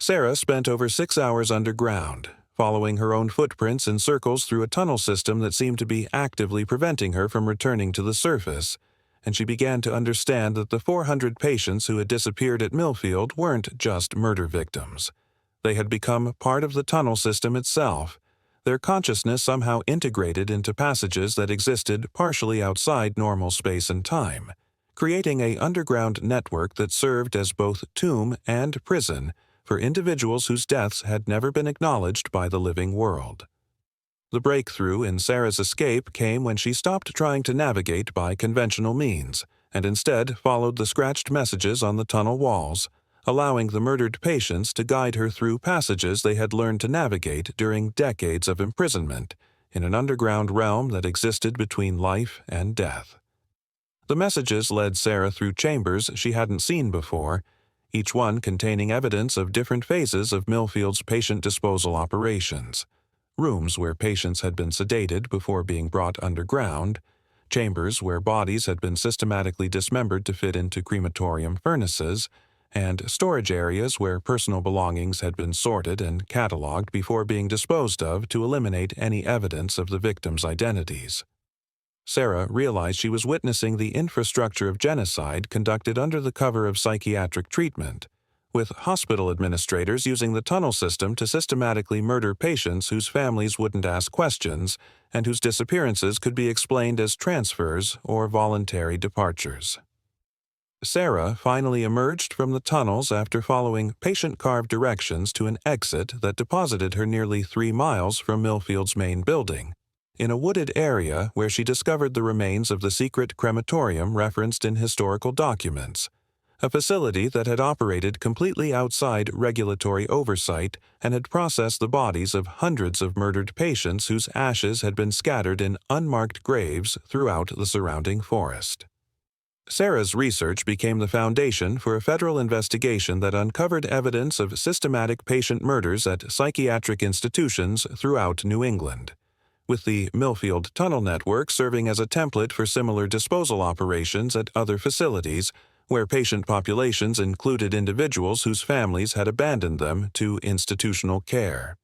Sarah spent over 6 hours underground, following her own footprints in circles through a tunnel system that seemed to be actively preventing her from returning to the surface, and she began to understand that the 400 patients who had disappeared at Millfield weren't just murder victims. They had become part of the tunnel system itself, their consciousness somehow integrated into passages that existed partially outside normal space and time, creating an underground network that served as both tomb and prison for individuals whose deaths had never been acknowledged by the living world. The breakthrough in Sarah's escape came when she stopped trying to navigate by conventional means and instead followed the scratched messages on the tunnel walls, allowing the murdered patients to guide her through passages they had learned to navigate during decades of imprisonment in an underground realm that existed between life and death. The messages led Sarah through chambers she hadn't seen before, each one containing evidence of different phases of Millfield's patient disposal operations. Rooms where patients had been sedated before being brought underground, chambers where bodies had been systematically dismembered to fit into crematorium furnaces, and storage areas where personal belongings had been sorted and cataloged before being disposed of to eliminate any evidence of the victims' identities. Sarah realized she was witnessing the infrastructure of genocide conducted under the cover of psychiatric treatment, with hospital administrators using the tunnel system to systematically murder patients whose families wouldn't ask questions and whose disappearances could be explained as transfers or voluntary departures. Sarah finally emerged from the tunnels after following patient-carved directions to an exit that deposited her nearly 3 miles from Millfield's main building, in a wooded area where she discovered the remains of the secret crematorium referenced in historical documents, a facility that had operated completely outside regulatory oversight and had processed the bodies of hundreds of murdered patients whose ashes had been scattered in unmarked graves throughout the surrounding forest. Sarah's research became the foundation for a federal investigation that uncovered evidence of systematic patient murders at psychiatric institutions throughout New England, with the Millfield Tunnel Network serving as a template for similar disposal operations at other facilities where patient populations included individuals whose families had abandoned them to institutional care.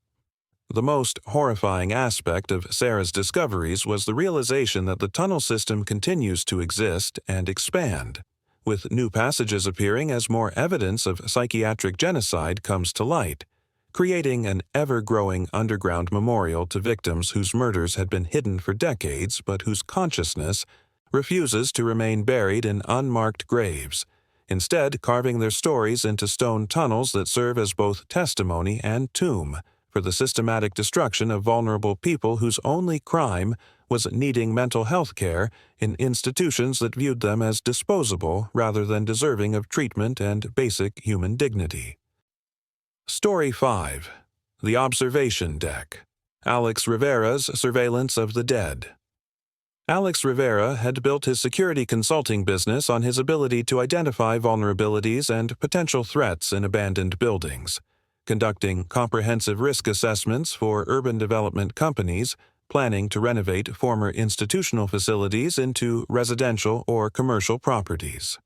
The most horrifying aspect of Sarah's discoveries was the realization that the tunnel system continues to exist and expand, with new passages appearing as more evidence of psychiatric genocide comes to light, creating an ever-growing underground memorial to victims whose murders had been hidden for decades but whose consciousness refuses to remain buried in unmarked graves, instead carving their stories into stone tunnels that serve as both testimony and tomb for the systematic destruction of vulnerable people whose only crime was needing mental health care in institutions that viewed them as disposable rather than deserving of treatment and basic human dignity. Story 5. The Observation Deck. Alex Rivera's Surveillance of the Dead. Alex Rivera had built his security consulting business on his ability to identify vulnerabilities and potential threats in abandoned buildings, conducting comprehensive risk assessments for urban development companies planning to renovate former institutional facilities into residential or commercial properties.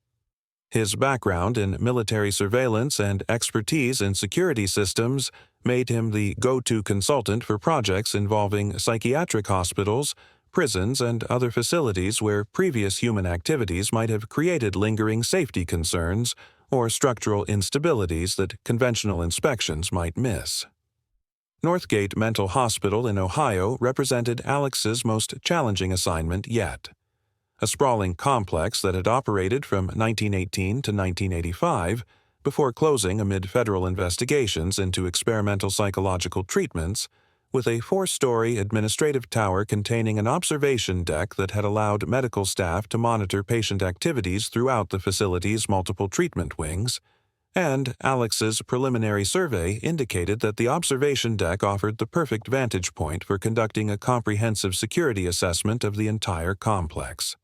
His background in military surveillance and expertise in security systems made him the go-to consultant for projects involving psychiatric hospitals, prisons, and other facilities where previous human activities might have created lingering safety concerns or structural instabilities that conventional inspections might miss. Northgate Mental Hospital in Ohio represented Alex's most challenging assignment yet. A sprawling complex that had operated from 1918 to 1985, before closing amid federal investigations into experimental psychological treatments, with a 4-story administrative tower containing an observation deck that had allowed medical staff to monitor patient activities throughout the facility's multiple treatment wings, and Alex's preliminary survey indicated that the observation deck offered the perfect vantage point for conducting a comprehensive security assessment of the entire complex.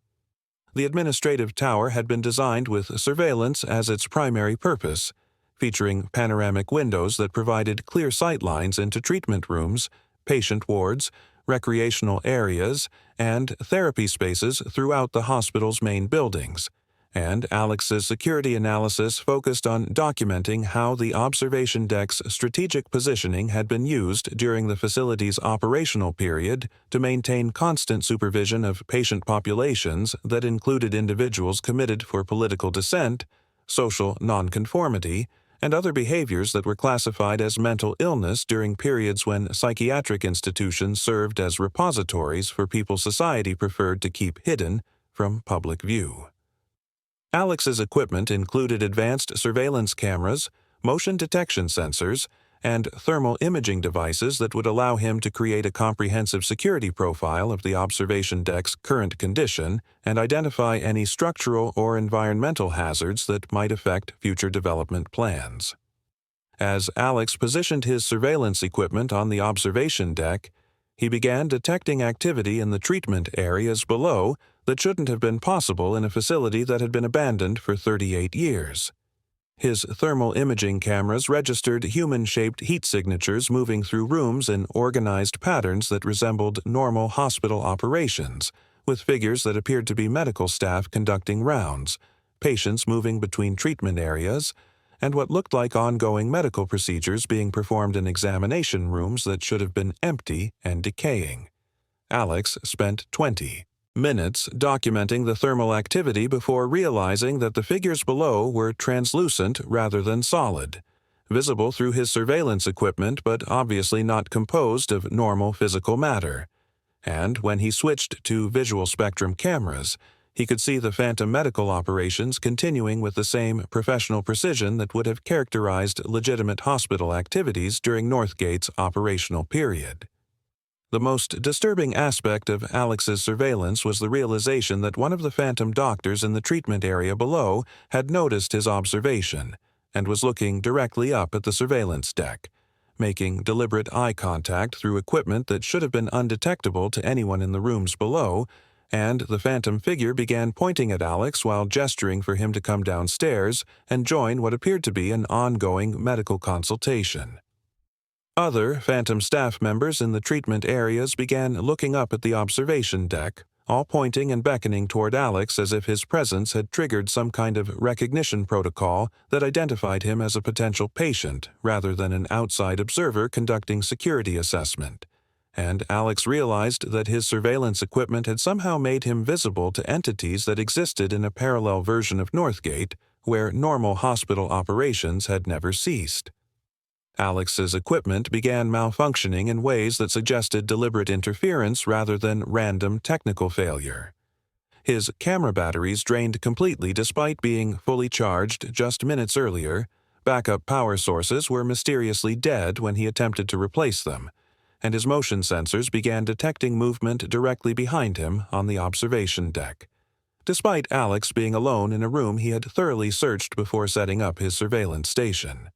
The administrative tower had been designed with surveillance as its primary purpose, featuring panoramic windows that provided clear sight lines into treatment rooms, patient wards, recreational areas, and therapy spaces throughout the hospital's main buildings, and Alex's security analysis focused on documenting how the observation deck's strategic positioning had been used during the facility's operational period to maintain constant supervision of patient populations that included individuals committed for political dissent, social nonconformity, and other behaviors that were classified as mental illness during periods when psychiatric institutions served as repositories for people society preferred to keep hidden from public view. Alex's equipment included advanced surveillance cameras, motion detection sensors, and thermal imaging devices that would allow him to create a comprehensive security profile of the observation deck's current condition and identify any structural or environmental hazards that might affect future development plans. As Alex positioned his surveillance equipment on the observation deck, he began detecting activity in the treatment areas below that shouldn't have been possible in a facility that had been abandoned for 38 years. His thermal imaging cameras registered human-shaped heat signatures moving through rooms in organized patterns that resembled normal hospital operations, with figures that appeared to be medical staff conducting rounds, patients moving between treatment areas, and what looked like ongoing medical procedures being performed in examination rooms that should have been empty and decaying. Alex spent 20 minutes documenting the thermal activity before realizing that the figures below were translucent rather than solid, visible through his surveillance equipment but obviously not composed of normal physical matter. And when he switched to visual spectrum cameras, He could see the phantom medical operations continuing with the same professional precision that would have characterized legitimate hospital activities during Northgate's operational period. The most disturbing aspect of Alex's surveillance was the realization that one of the phantom doctors in the treatment area below had noticed his observation and was looking directly up at the surveillance deck, making deliberate eye contact through equipment that should have been undetectable to anyone in the rooms below, and the phantom figure began pointing at Alex while gesturing for him to come downstairs and join what appeared to be an ongoing medical consultation. Other phantom staff members in the treatment areas began looking up at the observation deck, all pointing and beckoning toward Alex as if his presence had triggered some kind of recognition protocol that identified him as a potential patient rather than an outside observer conducting security assessment. And Alex realized that his surveillance equipment had somehow made him visible to entities that existed in a parallel version of Northgate, where normal hospital operations had never ceased. Alex's equipment began malfunctioning in ways that suggested deliberate interference rather than random technical failure. His camera batteries drained completely despite being fully charged just minutes earlier, backup power sources were mysteriously dead when he attempted to replace them, and his motion sensors began detecting movement directly behind him on the observation deck, despite Alex being alone in a room he had thoroughly searched before setting up his surveillance station.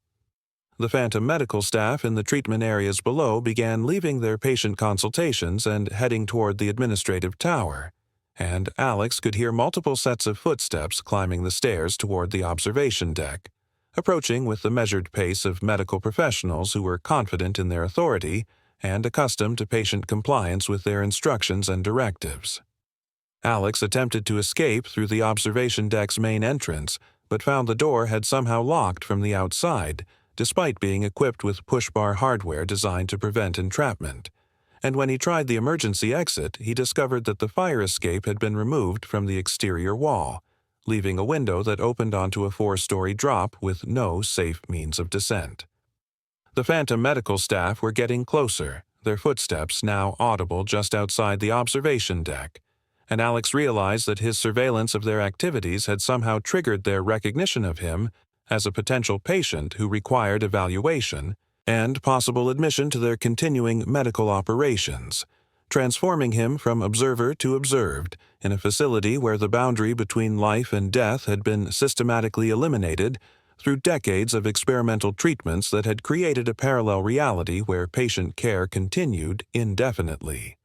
The phantom medical staff in the treatment areas below began leaving their patient consultations and heading toward the administrative tower, and Alex could hear multiple sets of footsteps climbing the stairs toward the observation deck, approaching with the measured pace of medical professionals who were confident in their authority and accustomed to patient compliance with their instructions and directives. Alex attempted to escape through the observation deck's main entrance, but found the door had somehow locked from the outside, despite being equipped with push-bar hardware designed to prevent entrapment. And when he tried the emergency exit, he discovered that the fire escape had been removed from the exterior wall, leaving a window that opened onto a 4-story drop with no safe means of descent. The phantom medical staff were getting closer, their footsteps now audible just outside the observation deck, and Alex realized that his surveillance of their activities had somehow triggered their recognition of him as a potential patient who required evaluation and possible admission to their continuing medical operations, transforming him from observer to observed in a facility where the boundary between life and death had been systematically eliminated through decades of experimental treatments that had created a parallel reality where patient care continued indefinitely.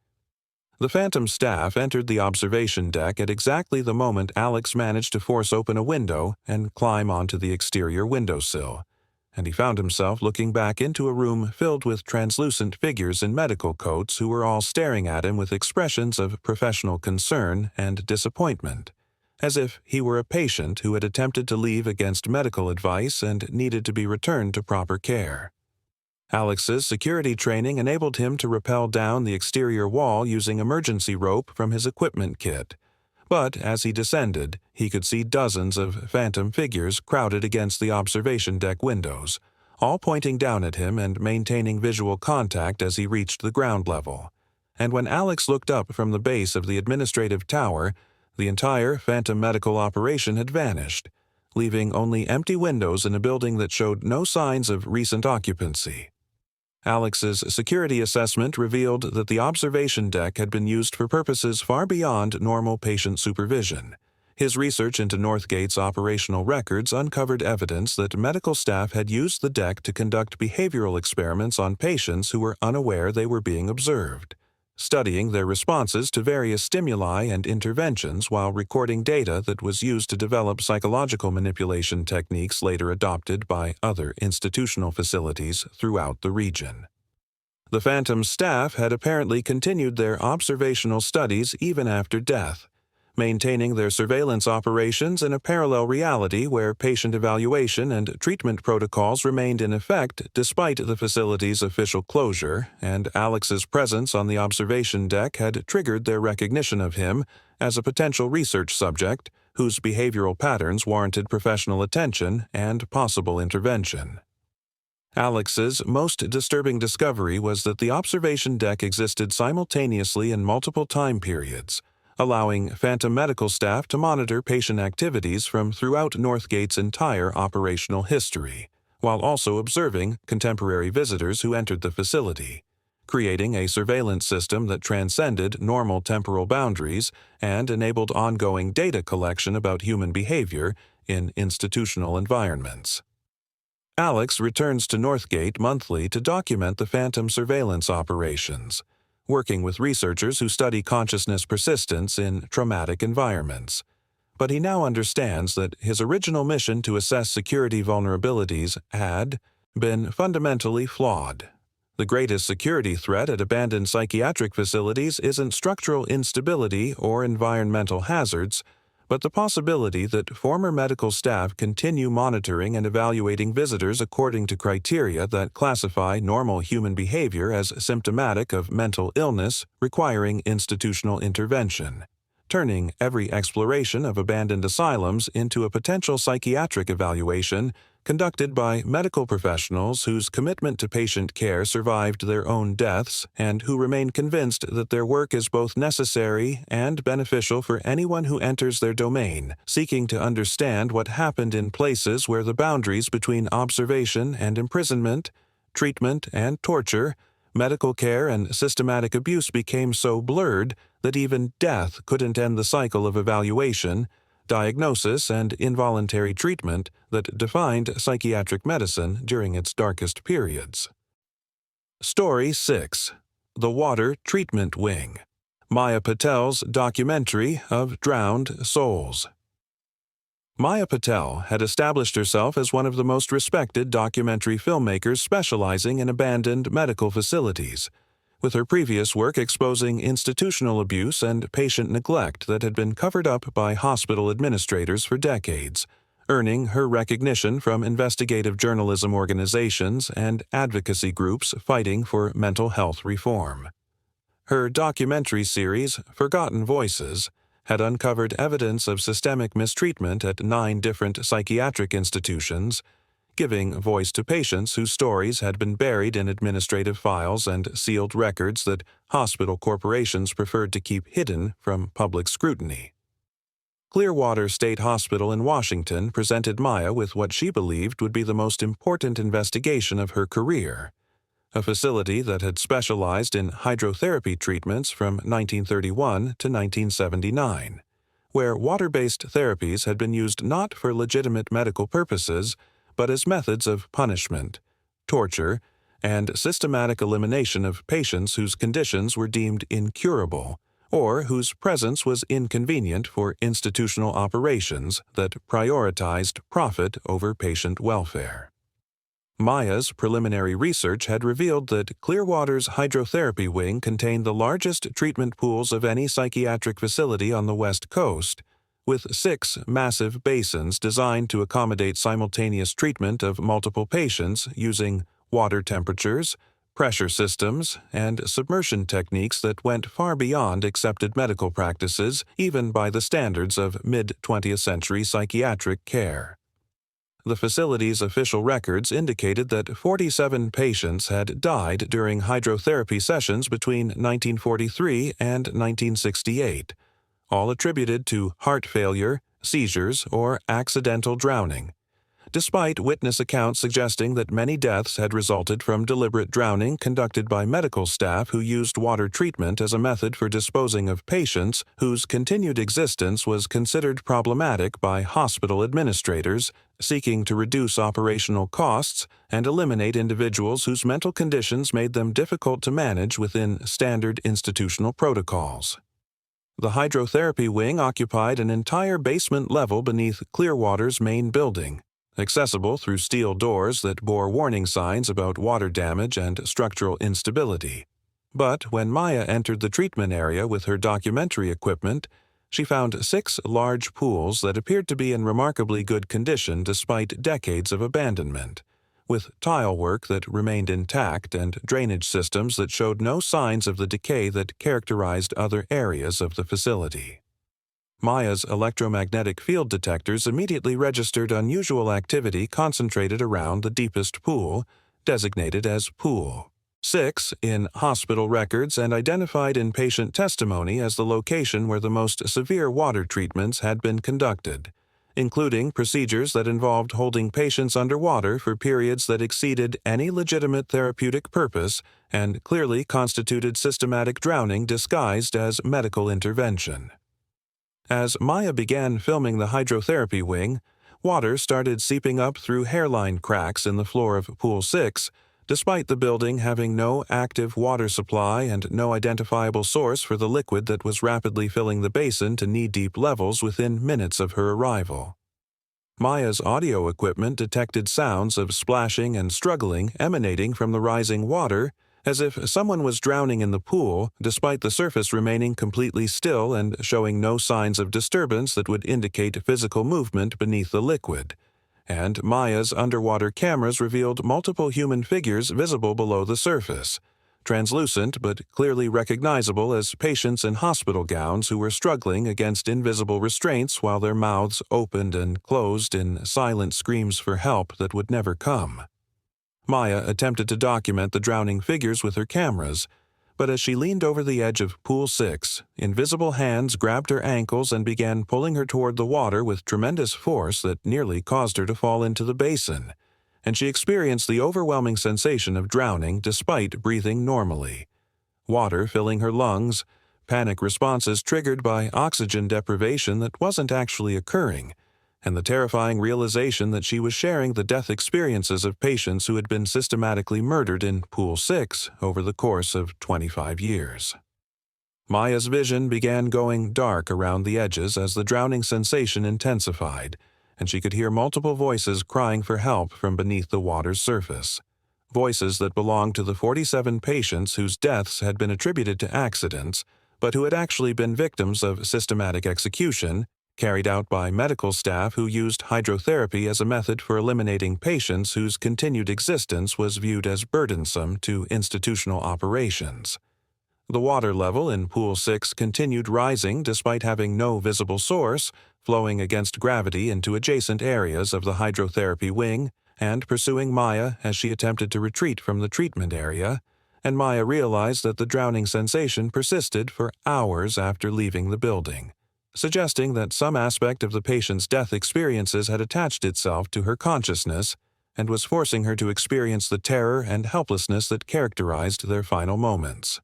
The phantom staff entered the observation deck at exactly the moment Alex managed to force open a window and climb onto the exterior windowsill, and he found himself looking back into a room filled with translucent figures in medical coats who were all staring at him with expressions of professional concern and disappointment, as if he were a patient who had attempted to leave against medical advice and needed to be returned to proper care. Alex's security training enabled him to rappel down the exterior wall using emergency rope from his equipment kit, but as he descended, he could see dozens of phantom figures crowded against the observation deck windows, all pointing down at him and maintaining visual contact as he reached the ground level. And when Alex looked up from the base of the administrative tower, the entire phantom medical operation had vanished, leaving only empty windows in a building that showed no signs of recent occupancy. Alex's security assessment revealed that the observation deck had been used for purposes far beyond normal patient supervision. His research into Northgate's operational records uncovered evidence that medical staff had used the deck to conduct behavioral experiments on patients who were unaware they were being observed, studying their responses to various stimuli and interventions while recording data that was used to develop psychological manipulation techniques later adopted by other institutional facilities throughout the region. The phantom staff had apparently continued their observational studies even after death, maintaining their surveillance operations in a parallel reality where patient evaluation and treatment protocols remained in effect despite the facility's official closure, and Alex's presence on the observation deck had triggered their recognition of him as a potential research subject whose behavioral patterns warranted professional attention and possible intervention. Alex's most disturbing discovery was that the observation deck existed simultaneously in multiple time periods, allowing phantom medical staff to monitor patient activities from throughout Northgate's entire operational history, while also observing contemporary visitors who entered the facility, creating a surveillance system that transcended normal temporal boundaries and enabled ongoing data collection about human behavior in institutional environments. Alex returns to Northgate monthly to document the phantom surveillance operations, working with researchers who study consciousness persistence in traumatic environments. But he now understands that his original mission to assess security vulnerabilities had been fundamentally flawed. The greatest security threat at abandoned psychiatric facilities isn't structural instability or environmental hazards, but the possibility that former medical staff continue monitoring and evaluating visitors according to criteria that classify normal human behavior as symptomatic of mental illness requiring institutional intervention, turning every exploration of abandoned asylums into a potential psychiatric evaluation conducted by medical professionals whose commitment to patient care survived their own deaths and who remain convinced that their work is both necessary and beneficial for anyone who enters their domain, seeking to understand what happened in places where the boundaries between observation and imprisonment, treatment and torture, medical care and systematic abuse became so blurred that even death couldn't end the cycle of evaluation, diagnosis, and involuntary treatment that defined psychiatric medicine during its darkest periods. Story 6. The Water Treatment Wing. Maya Patel's documentary of drowned souls. Maya Patel had established herself as one of the most respected documentary filmmakers specializing in abandoned medical facilities, with her previous work exposing institutional abuse and patient neglect that had been covered up by hospital administrators for decades, earning her recognition from investigative journalism organizations and advocacy groups fighting for mental health reform. Her documentary series, Forgotten Voices, had uncovered evidence of systemic mistreatment at 9 different psychiatric institutions, giving voice to patients whose stories had been buried in administrative files and sealed records that hospital corporations preferred to keep hidden from public scrutiny. Clearwater State Hospital in Washington presented Maya with what she believed would be the most important investigation of her career, a facility that had specialized in hydrotherapy treatments from 1931 to 1979, where water-based therapies had been used not for legitimate medical purposes, but as methods of punishment, torture, and systematic elimination of patients whose conditions were deemed incurable or whose presence was inconvenient for institutional operations that prioritized profit over patient welfare. Maya's preliminary research had revealed that Clearwater's hydrotherapy wing contained the largest treatment pools of any psychiatric facility on the West Coast, with 6 massive basins designed to accommodate simultaneous treatment of multiple patients using water temperatures, pressure systems, and submersion techniques that went far beyond accepted medical practices, even by the standards of mid-20th century psychiatric care. The facility's official records indicated that 47 patients had died during hydrotherapy sessions between 1943 and 1968, all attributed to heart failure, seizures, or accidental drowning, despite witness accounts suggesting that many deaths had resulted from deliberate drowning conducted by medical staff who used water treatment as a method for disposing of patients whose continued existence was considered problematic by hospital administrators seeking to reduce operational costs and eliminate individuals whose mental conditions made them difficult to manage within standard institutional protocols. The hydrotherapy wing occupied an entire basement level beneath Clearwater's main building, accessible through steel doors that bore warning signs about water damage and structural instability. But when Maya entered the treatment area with her documentary equipment, she found 6 large pools that appeared to be in remarkably good condition despite decades of abandonment, with tile work that remained intact and drainage systems that showed no signs of the decay that characterized other areas of the facility. Maya's electromagnetic field detectors immediately registered unusual activity concentrated around the deepest pool, designated as Pool 6. In hospital records and identified in patient testimony as the location where the most severe water treatments had been conducted, including procedures that involved holding patients underwater for periods that exceeded any legitimate therapeutic purpose and clearly constituted systematic drowning disguised as medical intervention. As Maya began filming the hydrotherapy wing, water started seeping up through hairline cracks in the floor of Pool 6, despite the building having no active water supply and no identifiable source for the liquid that was rapidly filling the basin to knee-deep levels within minutes of her arrival. Maya's audio equipment detected sounds of splashing and struggling emanating from the rising water, as if someone was drowning in the pool, despite the surface remaining completely still and showing no signs of disturbance that would indicate physical movement beneath the liquid. And Maya's underwater cameras revealed multiple human figures visible below the surface, translucent but clearly recognizable as patients in hospital gowns who were struggling against invisible restraints while their mouths opened and closed in silent screams for help that would never come. Maya attempted to document the drowning figures with her cameras, but as she leaned over the edge of Pool 6, invisible hands grabbed her ankles and began pulling her toward the water with tremendous force that nearly caused her to fall into the basin, and she experienced the overwhelming sensation of drowning despite breathing normally. Water filling her lungs, panic responses triggered by oxygen deprivation that wasn't actually occurring, and the terrifying realization that she was sharing the death experiences of patients who had been systematically murdered in Pool 6 over the course of 25 years. Maya's vision began going dark around the edges as the drowning sensation intensified, and she could hear multiple voices crying for help from beneath the water's surface. Voices that belonged to the 47 patients whose deaths had been attributed to accidents, but who had actually been victims of systematic execution, carried out by medical staff who used hydrotherapy as a method for eliminating patients whose continued existence was viewed as burdensome to institutional operations. The water level in Pool 6 continued rising despite having no visible source, flowing against gravity into adjacent areas of the hydrotherapy wing and pursuing Maya as she attempted to retreat from the treatment area, and Maya realized that the drowning sensation persisted for hours after leaving the building, suggesting that some aspect of the patient's death experiences had attached itself to her consciousness and was forcing her to experience the terror and helplessness that characterized their final moments.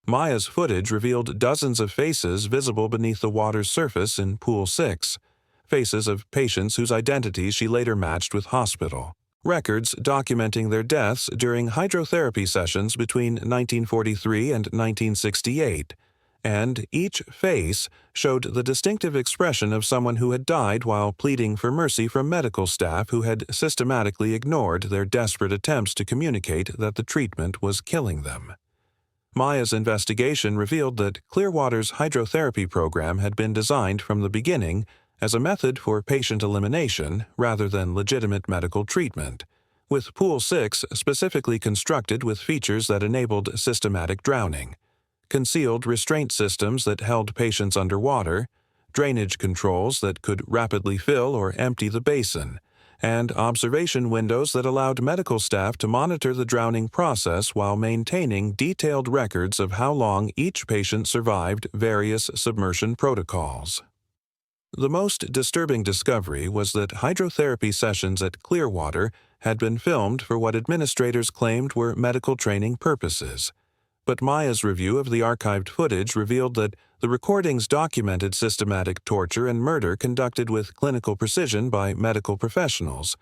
Maya's footage revealed dozens of faces visible beneath the water's surface in Pool 6, faces of patients whose identities she later matched with hospital records documenting their deaths during hydrotherapy sessions between 1943 and 1968, and each face showed the distinctive expression of someone who had died while pleading for mercy from medical staff who had systematically ignored their desperate attempts to communicate that the treatment was killing them. Maya's investigation revealed that Clearwater's hydrotherapy program had been designed from the beginning as a method for patient elimination rather than legitimate medical treatment, with Pool 6 specifically constructed with features that enabled systematic drowning, concealed restraint systems that held patients underwater, drainage controls that could rapidly fill or empty the basin, and observation windows that allowed medical staff to monitor the drowning process while maintaining detailed records of how long each patient survived various submersion protocols. The most disturbing discovery was that hydrotherapy sessions at Clearwater had been filmed for what administrators claimed were medical training purposes. But Maya's review of the archived footage revealed that the recordings documented systematic torture and murder conducted with clinical precision by medical professionals,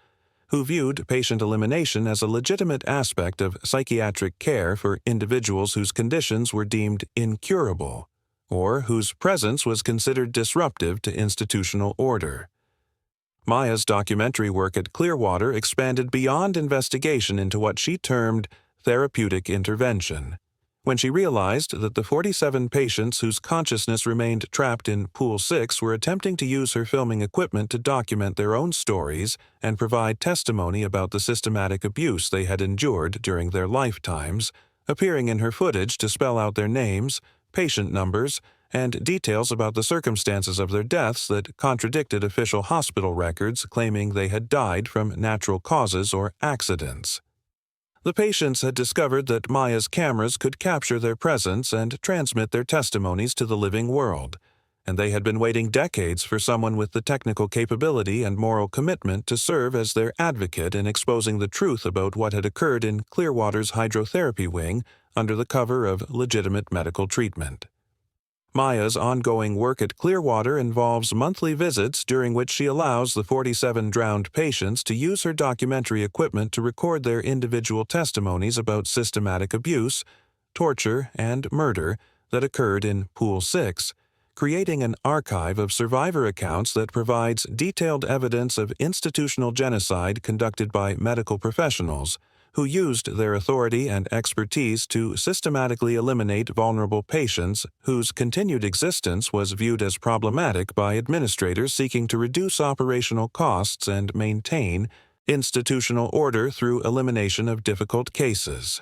who viewed patient elimination as a legitimate aspect of psychiatric care for individuals whose conditions were deemed incurable, or whose presence was considered disruptive to institutional order. Maya's documentary work at Clearwater expanded beyond investigation into what she termed therapeutic intervention. When she realized that the 47 patients whose consciousness remained trapped in Pool 6 were attempting to use her filming equipment to document their own stories and provide testimony about the systematic abuse they had endured during their lifetimes, appearing in her footage to spell out their names, patient numbers, and details about the circumstances of their deaths that contradicted official hospital records claiming they had died from natural causes or accidents. The patients had discovered that Maya's cameras could capture their presence and transmit their testimonies to the living world, and they had been waiting decades for someone with the technical capability and moral commitment to serve as their advocate in exposing the truth about what had occurred in Clearwater's hydrotherapy wing under the cover of legitimate medical treatment. Maya's ongoing work at Clearwater involves monthly visits during which she allows the 47 drowned patients to use her documentary equipment to record their individual testimonies about systematic abuse, torture, and murder that occurred in Pool 6, creating an archive of survivor accounts that provides detailed evidence of institutional genocide conducted by medical professionals who used their authority and expertise to systematically eliminate vulnerable patients whose continued existence was viewed as problematic by administrators seeking to reduce operational costs and maintain institutional order through elimination of difficult cases.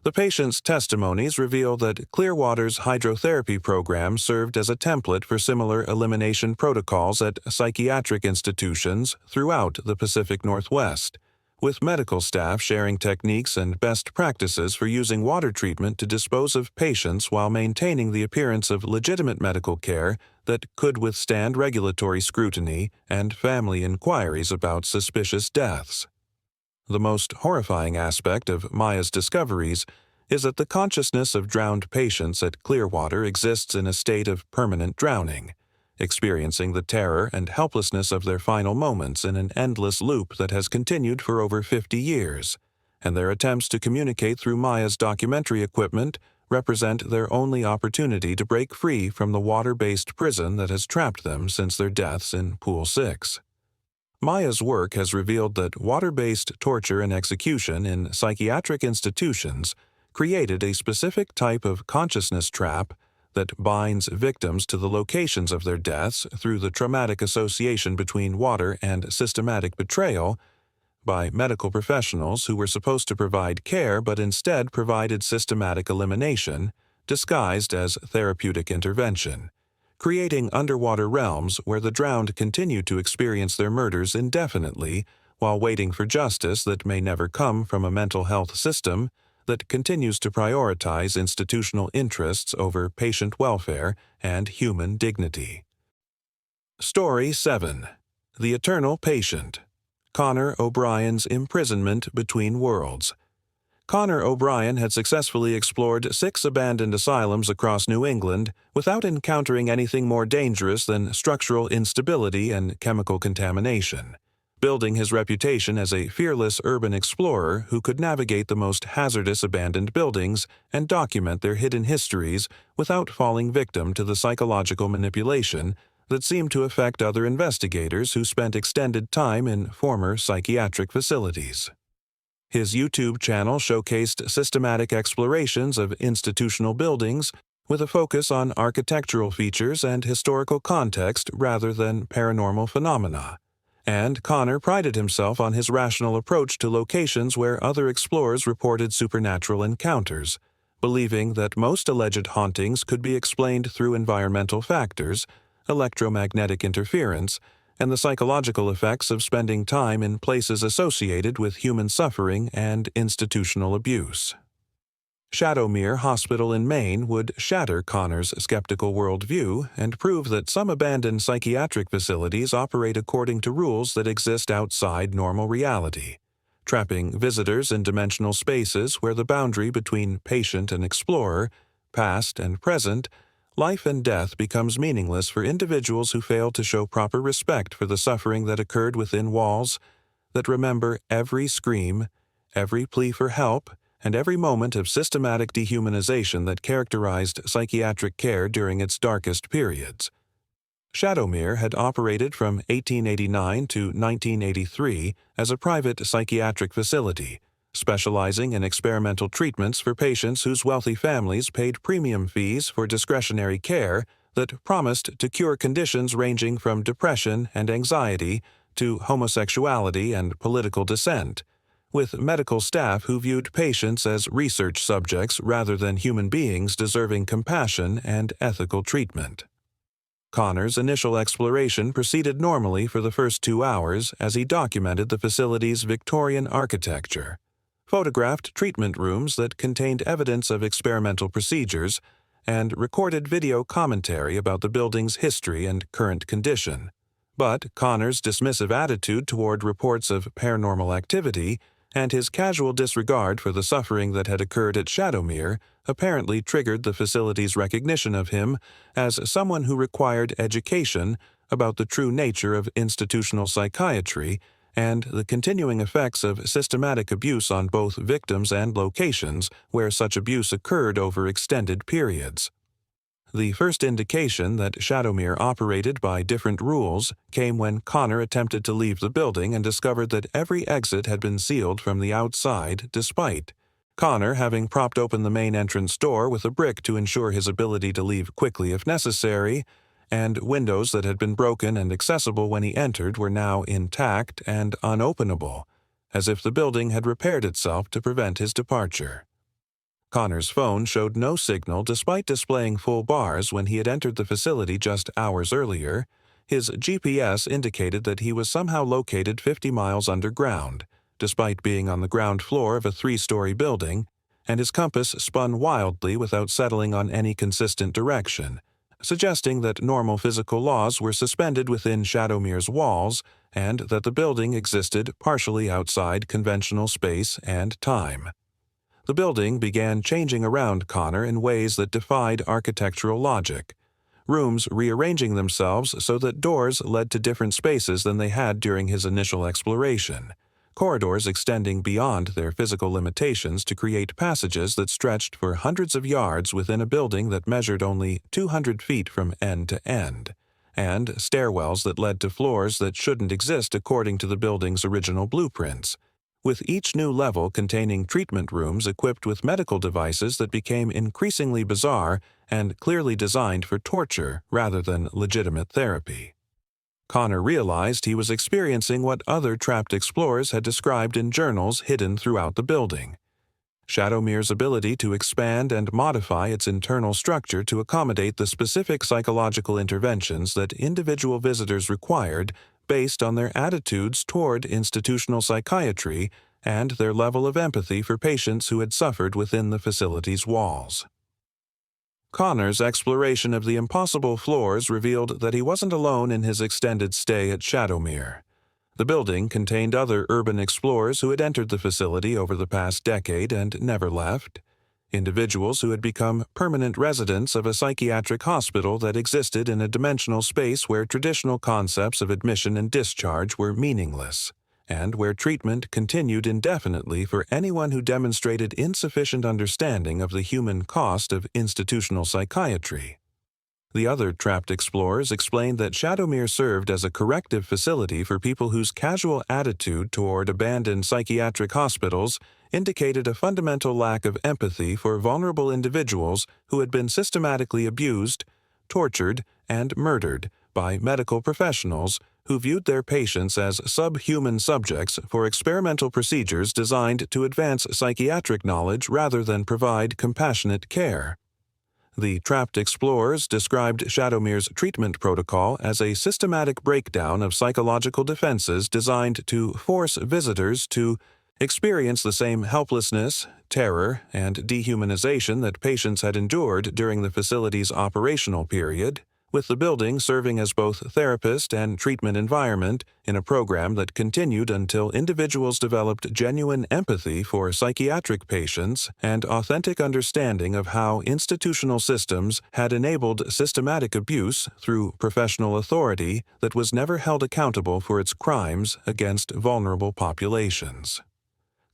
The patients' testimonies reveal that Clearwater's hydrotherapy program served as a template for similar elimination protocols at psychiatric institutions throughout the Pacific Northwest, with medical staff sharing techniques and best practices for using water treatment to dispose of patients while maintaining the appearance of legitimate medical care that could withstand regulatory scrutiny and family inquiries about suspicious deaths. The most horrifying aspect of Maya's discoveries is that the consciousness of drowned patients at Clearwater exists in a state of permanent drowning, experiencing the terror and helplessness of their final moments in an endless loop that has continued for over 50 years, and their attempts to communicate through Maya's documentary equipment represent their only opportunity to break free from the water-based prison that has trapped them since their deaths in Pool 6. Maya's work has revealed that water-based torture and execution in psychiatric institutions created a specific type of consciousness trap that binds victims to the locations of their deaths through the traumatic association between water and systematic betrayal by medical professionals who were supposed to provide care but instead provided systematic elimination, disguised as therapeutic intervention, creating underwater realms where the drowned continue to experience their murders indefinitely while waiting for justice that may never come from a mental health system that continues to prioritize institutional interests over patient welfare and human dignity. Story 7. The Eternal Patient. Connor O'Brien's Imprisonment Between Worlds. Connor O'Brien had successfully explored 6 abandoned asylums across New England without encountering anything more dangerous than structural instability and chemical contamination, building his reputation as a fearless urban explorer who could navigate the most hazardous abandoned buildings and document their hidden histories without falling victim to the psychological manipulation that seemed to affect other investigators who spent extended time in former psychiatric facilities. His YouTube channel showcased systematic explorations of institutional buildings with a focus on architectural features and historical context rather than paranormal phenomena. And Connor prided himself on his rational approach to locations where other explorers reported supernatural encounters, believing that most alleged hauntings could be explained through environmental factors, electromagnetic interference, and the psychological effects of spending time in places associated with human suffering and institutional abuse. Shadowmere Hospital in Maine would shatter Connor's skeptical worldview and prove that some abandoned psychiatric facilities operate according to rules that exist outside normal reality, trapping visitors in dimensional spaces where the boundary between patient and explorer, past and present, life and death becomes meaningless for individuals who fail to show proper respect for the suffering that occurred within walls that remember every scream, every plea for help, and every moment of systematic dehumanization that characterized psychiatric care during its darkest periods. Shadowmere had operated from 1889 to 1983 as a private psychiatric facility, specializing in experimental treatments for patients whose wealthy families paid premium fees for discretionary care that promised to cure conditions ranging from depression and anxiety to homosexuality and political dissent, with medical staff who viewed patients as research subjects rather than human beings deserving compassion and ethical treatment. Connor's initial exploration proceeded normally for the first 2 hours as he documented the facility's Victorian architecture, photographed treatment rooms that contained evidence of experimental procedures, and recorded video commentary about the building's history and current condition. But Connor's dismissive attitude toward reports of paranormal activity and his casual disregard for the suffering that had occurred at Shadowmere apparently triggered the facility's recognition of him as someone who required education about the true nature of institutional psychiatry and the continuing effects of systematic abuse on both victims and locations where such abuse occurred over extended periods. The first indication that Shadowmere operated by different rules came when Connor attempted to leave the building and discovered that every exit had been sealed from the outside despite Connor having propped open the main entrance door with a brick to ensure his ability to leave quickly if necessary, and windows that had been broken and accessible when he entered were now intact and unopenable, as if the building had repaired itself to prevent his departure. Connor's phone showed no signal despite displaying full bars when he had entered the facility just hours earlier. His GPS indicated that he was somehow located 50 miles underground, despite being on the ground floor of a 3-story building, and his compass spun wildly without settling on any consistent direction, suggesting that normal physical laws were suspended within Shadowmere's walls and that the building existed partially outside conventional space and time. The building began changing around Connor in ways that defied architectural logic, rooms rearranging themselves so that doors led to different spaces than they had during his initial exploration, corridors extending beyond their physical limitations to create passages that stretched for hundreds of yards within a building that measured only 200 feet from end to end, and stairwells that led to floors that shouldn't exist according to the building's original blueprints, with each new level containing treatment rooms equipped with medical devices that became increasingly bizarre and clearly designed for torture rather than legitimate therapy. Connor realized he was experiencing what other trapped explorers had described in journals hidden throughout the building. Shadowmere's ability to expand and modify its internal structure to accommodate the specific psychological interventions that individual visitors required based on their attitudes toward institutional psychiatry and their level of empathy for patients who had suffered within the facility's walls. Connor's exploration of the impossible floors revealed that he wasn't alone in his extended stay at Shadowmere. The building contained other urban explorers who had entered the facility over the past decade and never left, individuals who had become permanent residents of a psychiatric hospital that existed in a dimensional space where traditional concepts of admission and discharge were meaningless, and where treatment continued indefinitely for anyone who demonstrated insufficient understanding of the human cost of institutional psychiatry. The other trapped explorers explained that Shadowmere served as a corrective facility for people whose casual attitude toward abandoned psychiatric hospitals indicated a fundamental lack of empathy for vulnerable individuals who had been systematically abused, tortured, and murdered by medical professionals who viewed their patients as subhuman subjects for experimental procedures designed to advance psychiatric knowledge rather than provide compassionate care. The trapped explorers described Shadowmere's treatment protocol as a systematic breakdown of psychological defenses designed to force visitors to experience the same helplessness, terror, and dehumanization that patients had endured during the facility's operational period, with the building serving as both therapist and treatment environment in a program that continued until individuals developed genuine empathy for psychiatric patients and authentic understanding of how institutional systems had enabled systematic abuse through professional authority that was never held accountable for its crimes against vulnerable populations.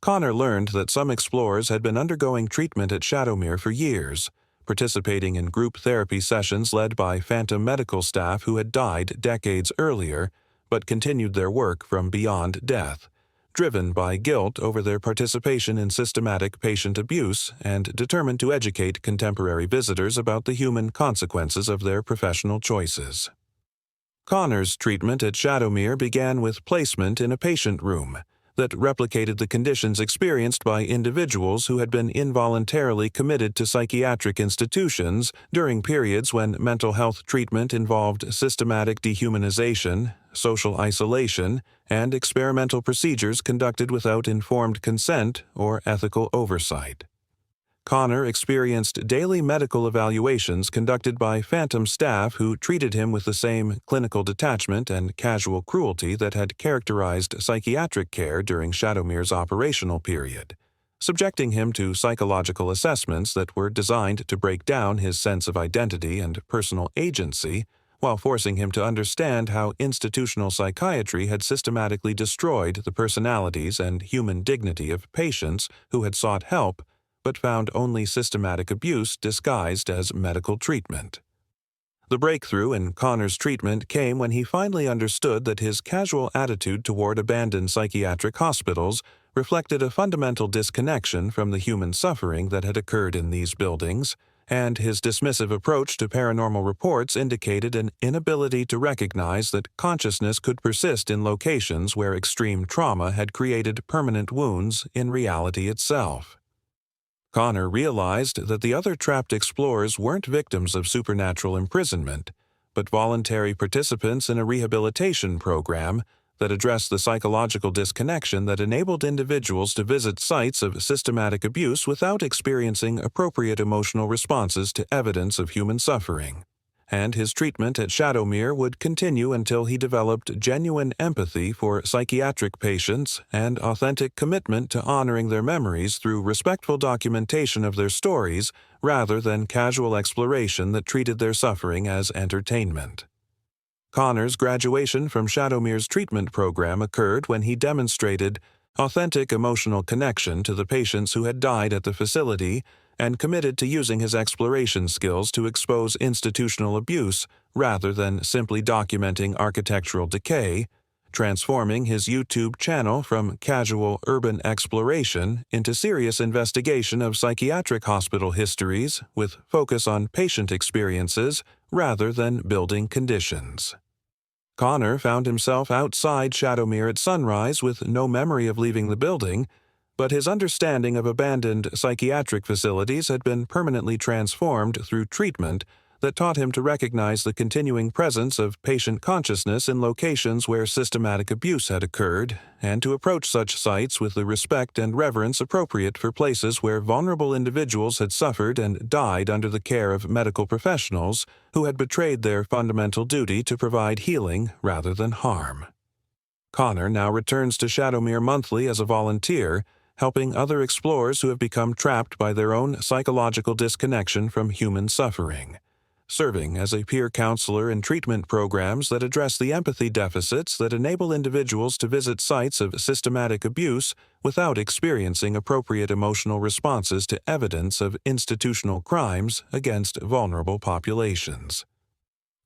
Connor learned that some explorers had been undergoing treatment at Shadowmere for years, participating in group therapy sessions led by phantom medical staff who had died decades earlier but continued their work from beyond death, driven by guilt over their participation in systematic patient abuse and determined to educate contemporary visitors about the human consequences of their professional choices. Connor's treatment at Shadowmere began with placement in a patient room that replicated the conditions experienced by individuals who had been involuntarily committed to psychiatric institutions during periods when mental health treatment involved systematic dehumanization, social isolation, and experimental procedures conducted without informed consent or ethical oversight. Connor experienced daily medical evaluations conducted by phantom staff who treated him with the same clinical detachment and casual cruelty that had characterized psychiatric care during Shadowmere's operational period, subjecting him to psychological assessments that were designed to break down his sense of identity and personal agency, while forcing him to understand how institutional psychiatry had systematically destroyed the personalities and human dignity of patients who had sought help but found only systematic abuse disguised as medical treatment. The breakthrough in Connor's treatment came when he finally understood that his casual attitude toward abandoned psychiatric hospitals reflected a fundamental disconnection from the human suffering that had occurred in these buildings, and his dismissive approach to paranormal reports indicated an inability to recognize that consciousness could persist in locations where extreme trauma had created permanent wounds in reality itself. Connor realized that the other trapped explorers weren't victims of supernatural imprisonment, but voluntary participants in a rehabilitation program that addressed the psychological disconnection that enabled individuals to visit sites of systematic abuse without experiencing appropriate emotional responses to evidence of human suffering. And his treatment at Shadowmere would continue until he developed genuine empathy for psychiatric patients and authentic commitment to honoring their memories through respectful documentation of their stories rather than casual exploration that treated their suffering as entertainment. Connor's graduation from Shadowmere's treatment program occurred when he demonstrated authentic emotional connection to the patients who had died at the facility and committed to using his exploration skills to expose institutional abuse rather than simply documenting architectural decay, transforming his YouTube channel from casual urban exploration into serious investigation of psychiatric hospital histories with focus on patient experiences rather than building conditions. Connor found himself outside Shadowmere at sunrise with no memory of leaving the building, but his understanding of abandoned psychiatric facilities had been permanently transformed through treatment that taught him to recognize the continuing presence of patient consciousness in locations where systematic abuse had occurred, and to approach such sites with the respect and reverence appropriate for places where vulnerable individuals had suffered and died under the care of medical professionals who had betrayed their fundamental duty to provide healing rather than harm. Connor now returns to Shadowmere monthly as a volunteer, helping other explorers who have become trapped by their own psychological disconnection from human suffering, serving as a peer counselor in treatment programs that address the empathy deficits that enable individuals to visit sites of systematic abuse without experiencing appropriate emotional responses to evidence of institutional crimes against vulnerable populations.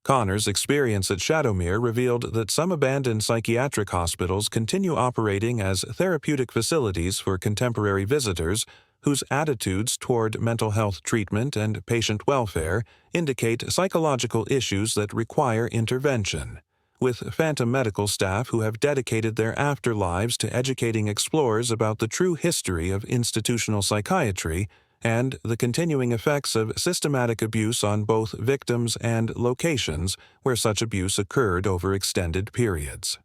Connor's experience at Shadowmere revealed that some abandoned psychiatric hospitals continue operating as therapeutic facilities for contemporary visitors whose attitudes toward mental health treatment and patient welfare indicate psychological issues that require intervention, with phantom medical staff who have dedicated their afterlives to educating explorers about the true history of institutional psychiatry and the continuing effects of systematic abuse on both victims and locations where such abuse occurred over extended periods.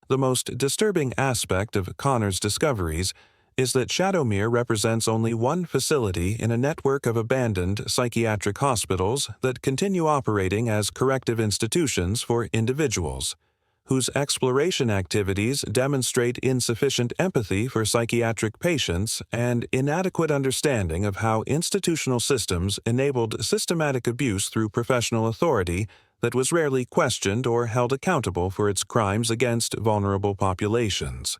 The most disturbing aspect of Connor's discoveries is that Shadowmere represents only one facility in a network of abandoned psychiatric hospitals that continue operating as corrective institutions for individuals, whose exploration activities demonstrate insufficient empathy for psychiatric patients and inadequate understanding of how institutional systems enabled systematic abuse through professional authority that was rarely questioned or held accountable for its crimes against vulnerable populations.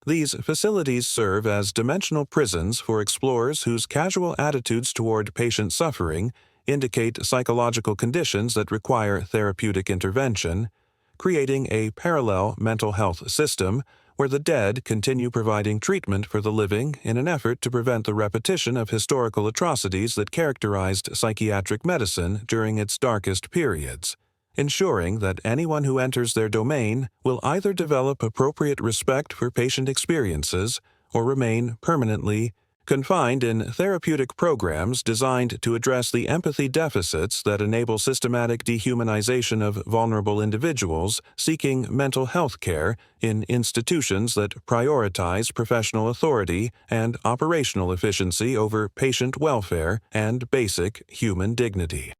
These facilities serve as dimensional prisons for explorers whose casual attitudes toward patient suffering indicate psychological conditions that require therapeutic intervention, creating a parallel mental health system where the dead continue providing treatment for the living in an effort to prevent the repetition of historical atrocities that characterized psychiatric medicine during its darkest periods, ensuring that anyone who enters their domain will either develop appropriate respect for patient experiences or remain permanently confined in therapeutic programs designed to address the empathy deficits that enable systematic dehumanization of vulnerable individuals seeking mental health care in institutions that prioritize professional authority and operational efficiency over patient welfare and basic human dignity.